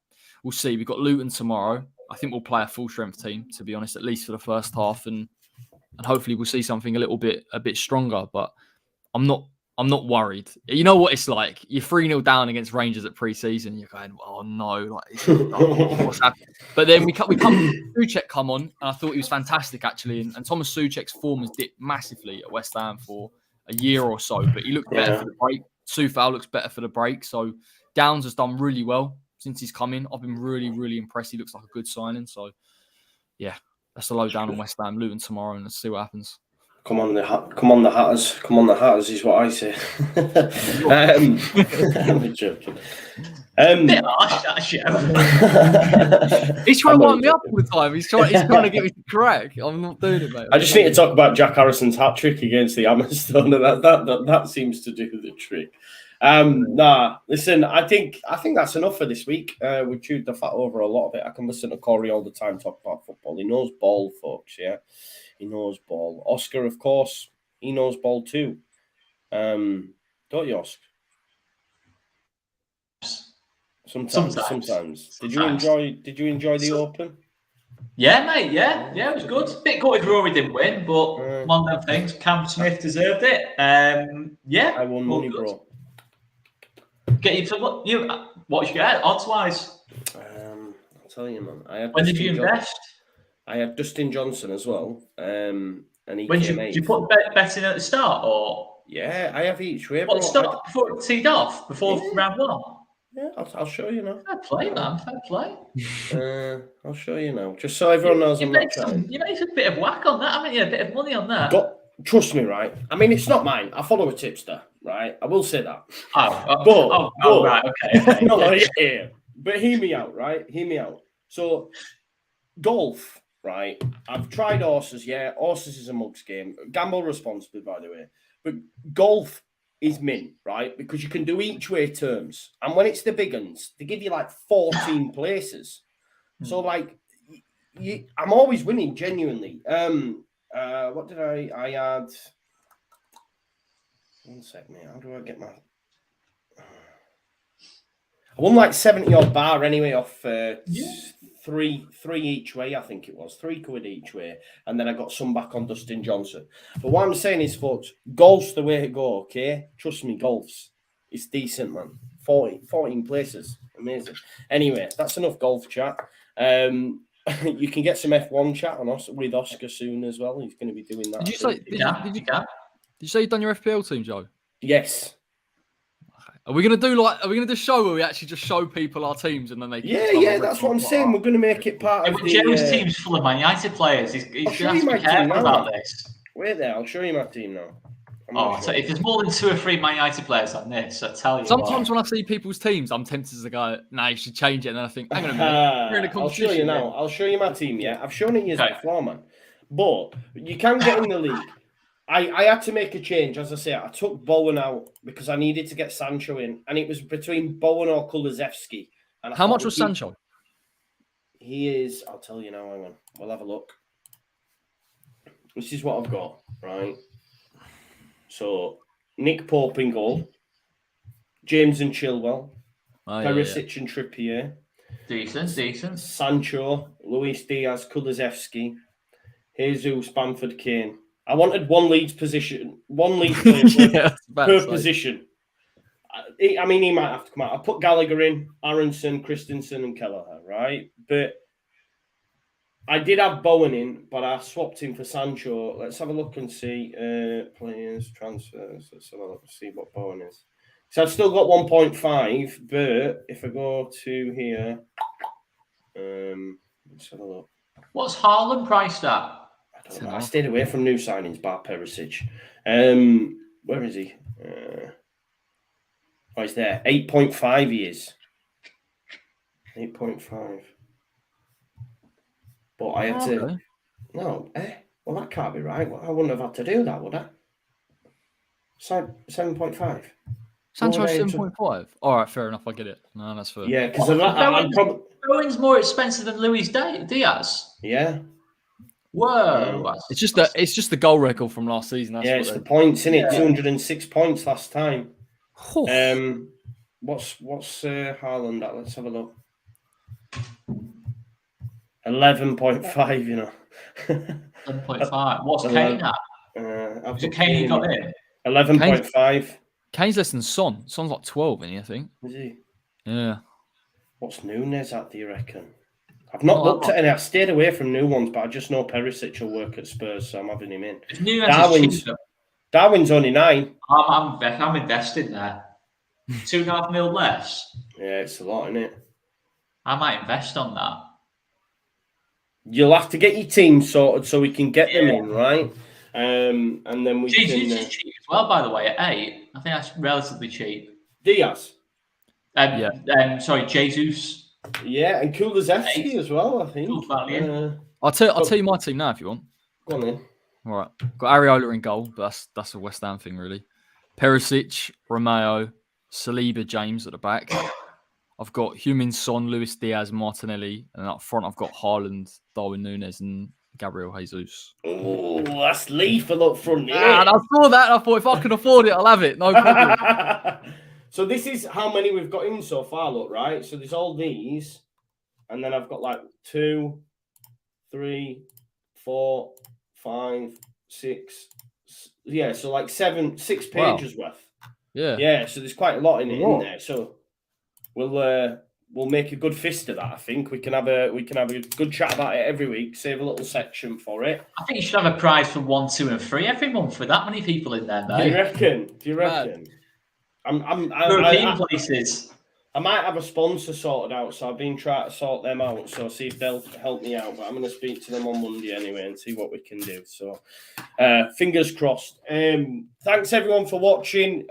we'll see. We've got Luton tomorrow. I think we'll play a full strength team, to be honest, at least for the first half, and hopefully we'll see something a bit stronger. But I'm not worried. You know what it's like. You're 3-0 down against Rangers at pre-season. You're going, oh no, what's happening? But then we Souček come on, and I thought he was fantastic actually. And Thomas Souček's form has dipped massively at West Ham for a year or so, but he looked better for the break. Soufal looks better for the break. So Downs has done really well since he's come in. I've been really, really impressed. He looks like a good signing. So, yeah, that's the lowdown on West Ham. Luton tomorrow, and let's see what happens. Come on, the Hatters. Come on, the Hatters is what I say. I'm joking. He's trying to wind me up all the time. He's trying to get me to crack. I'm not doing it, mate. I just need to talk about Jack Harrison's hat trick against the Hammerstone, and that seems to do the trick. Listen, I think that's enough for this week. We chewed the fat over a lot of it. I can listen to Corey all the time talk about football. He knows ball, folks, yeah? He knows ball. Oscar, of course, he knows ball too. Don't you, Oscar? Sometimes. Did you enjoy the Open? Yeah, mate. Yeah, it was good. Bit gutted Rory didn't win, but one of them things. Cam Smith deserved it. I won money, bro. Get you to what did you get odds wise? I'll tell you, man. When did you invest? I had Dustin Johnson as well, and he when came did you put bet in at the start, or yeah, I have each way. What start before it teed off before round one? Yeah, I'll show you now. Fair play, man. Fair play. I'll show you now, just so everyone knows I'm not trying. You made a bit of whack on that, haven't you? A bit of money on that. Trust me, right? I mean, it's not mine. I follow a tipster, right? I will say that. Right, okay. No, yeah. But hear me out, right? Hear me out. So, golf, right? I've tried horses, yeah. Horses is a mug's game. Gamble responsibly, by the way. But golf is mint, right? Because you can do each way terms. And when it's the big ones, they give you like 14 places. So, like, I'm always winning, genuinely. What did I had? One sec, mate. How do I get my... I won like 70 odd bar anyway off three each way, I think it was. £3 each way. And then I got some back on Dustin Johnson. But what I'm saying is, folks, golf's the way to go, okay? Trust me, golf's. It's decent, man. 14 places. Amazing. Anyway, that's enough golf chat. You can get some F1 chat on us with Oscar soon as well. He's going to be doing that. Did you say you've done your FPL team, Joe? Yes. Are we going to do a show where we actually just show people our teams and then they? Yeah, that's what I'm saying. We're going to make it part of the. Joe's team's full of Man United players. He's going to have to be careful about this. Wait there, I'll show you my team now. So if there's more than 2 or 3 Man United players on this, I tell you. Sometimes when I see people's teams, I'm tempted to go, "No, you should change it." And then I think, "Hang on a minute, we're in a competition." I'll show you now. I'll show you my team. Yeah, I've shown it years before, man. But you can get in the league. I had to make a change, as I say. I took Bowen out because I needed to get Sancho in, and it was between Bowen or Kulusevski. And how much was Sancho? He is. I'll tell you now. Hang on. We'll have a look. This is what I've got, right? So, Nick Pope in goal. James and Chilwell. Perisic and Trippier. Decent. Sancho, Luis Diaz, Kulusevski, Jesus, Bamford, Kane. I wanted one Leeds player per position. I mean, he might have to come out. I put Gallagher in, Aronson, Christensen, and Kelleher, right? But I did have Bowen in, but I swapped him for Sancho. Let's have a look and see players, transfers. Let's have a look and see what Bowen is. So I've still got 1.5, but if I go to here, let's have a look. What's Haaland priced at? I don't know. I stayed away from new signings, bar Perisic. Where is he? He's there. 8.5 he is. 8.5. But I had to... No, well, that can't be right. Well, I wouldn't have had to do that, would I? 7.5. Sancho 7.5. All right, fair enough. I get it. No, that's fair. Yeah, because Bowen's more expensive than Luis Diaz. Yeah. Whoa. It's just the goal record from last season. That's it's the points, isn't it? 206 points last time. Oh. What's Haaland at? Let's have a look. 11.5, you know. 11.5. What's Kane at? So Kane got in? 11.5. Kane's less than Son. Son's like 12, isn't he, I think? Is he? Yeah. What's Nunes at, do you reckon? I've not looked at any. I've stayed away from new ones, but I just know Perisic will work at Spurs, so I'm having him in. Darwin's only 9. I'm invested there. 2.5 mil less. Yeah, it's a lot, isn't it? I might invest on that. You'll have to get your team sorted so we can get them in, right? And then we can... Jesus is cheap as well, by the way, at 8. I think that's relatively cheap. Diaz? Sorry, Jesus. Yeah, and Kulusevski as well, I think. I'll tell you my team now if you want. Go on then. All right. Got Areola in goal, but that's a West Ham thing, really. Perisic, Romeo, Saliba, James at the back. I've got Heung-min Son, Luis Diaz, Martinelli, and up front I've got Haaland, Darwin Núñez, and Gabriel Jesus. Oh, that's lethal up front. Yeah. And I saw that and I thought, if I can afford it, I'll have it. No problem. So this is how many we've got in so far, look, right? So there's all these, and then I've got like 2, 3, 4, 5, 6. Yeah, so like 6 pages worth. Yeah. Yeah, so there's quite a lot in there. So we'll make a good fist of that. I think we can have a good chat about it every week. Save a little section for it. I think you should have a prize for 1, 2, and 3 every month with that many people in there, mate. Do you reckon? European places. I might have a sponsor sorted out, so I've been trying to sort them out. So see if they'll help me out. But I'm going to speak to them on Monday anyway and see what we can do. So fingers crossed. Thanks everyone for watching.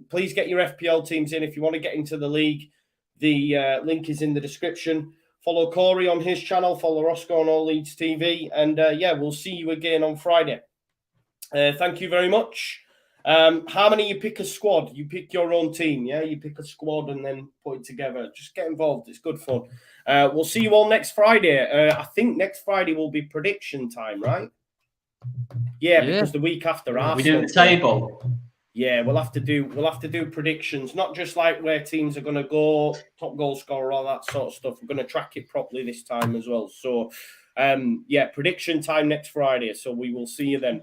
Please get your FPL teams in if you want to get into the league. The link is in the description. Follow Corey on his channel. Follow Roscoe on All Leeds TV. And we'll see you again on Friday. Thank you very much. Harmony, you pick a squad. You pick your own team. Yeah, you pick a squad and then put it together. Just get involved. It's good fun. We'll see you all next Friday. I think next Friday will be prediction time, right? Yeah, because the week after Arsenal. We do the table. Yeah, we'll have to do predictions, not just like where teams are going to go, top goal scorer, all that sort of stuff. We're going to track it properly this time as well. So, prediction time next Friday. So we will see you then.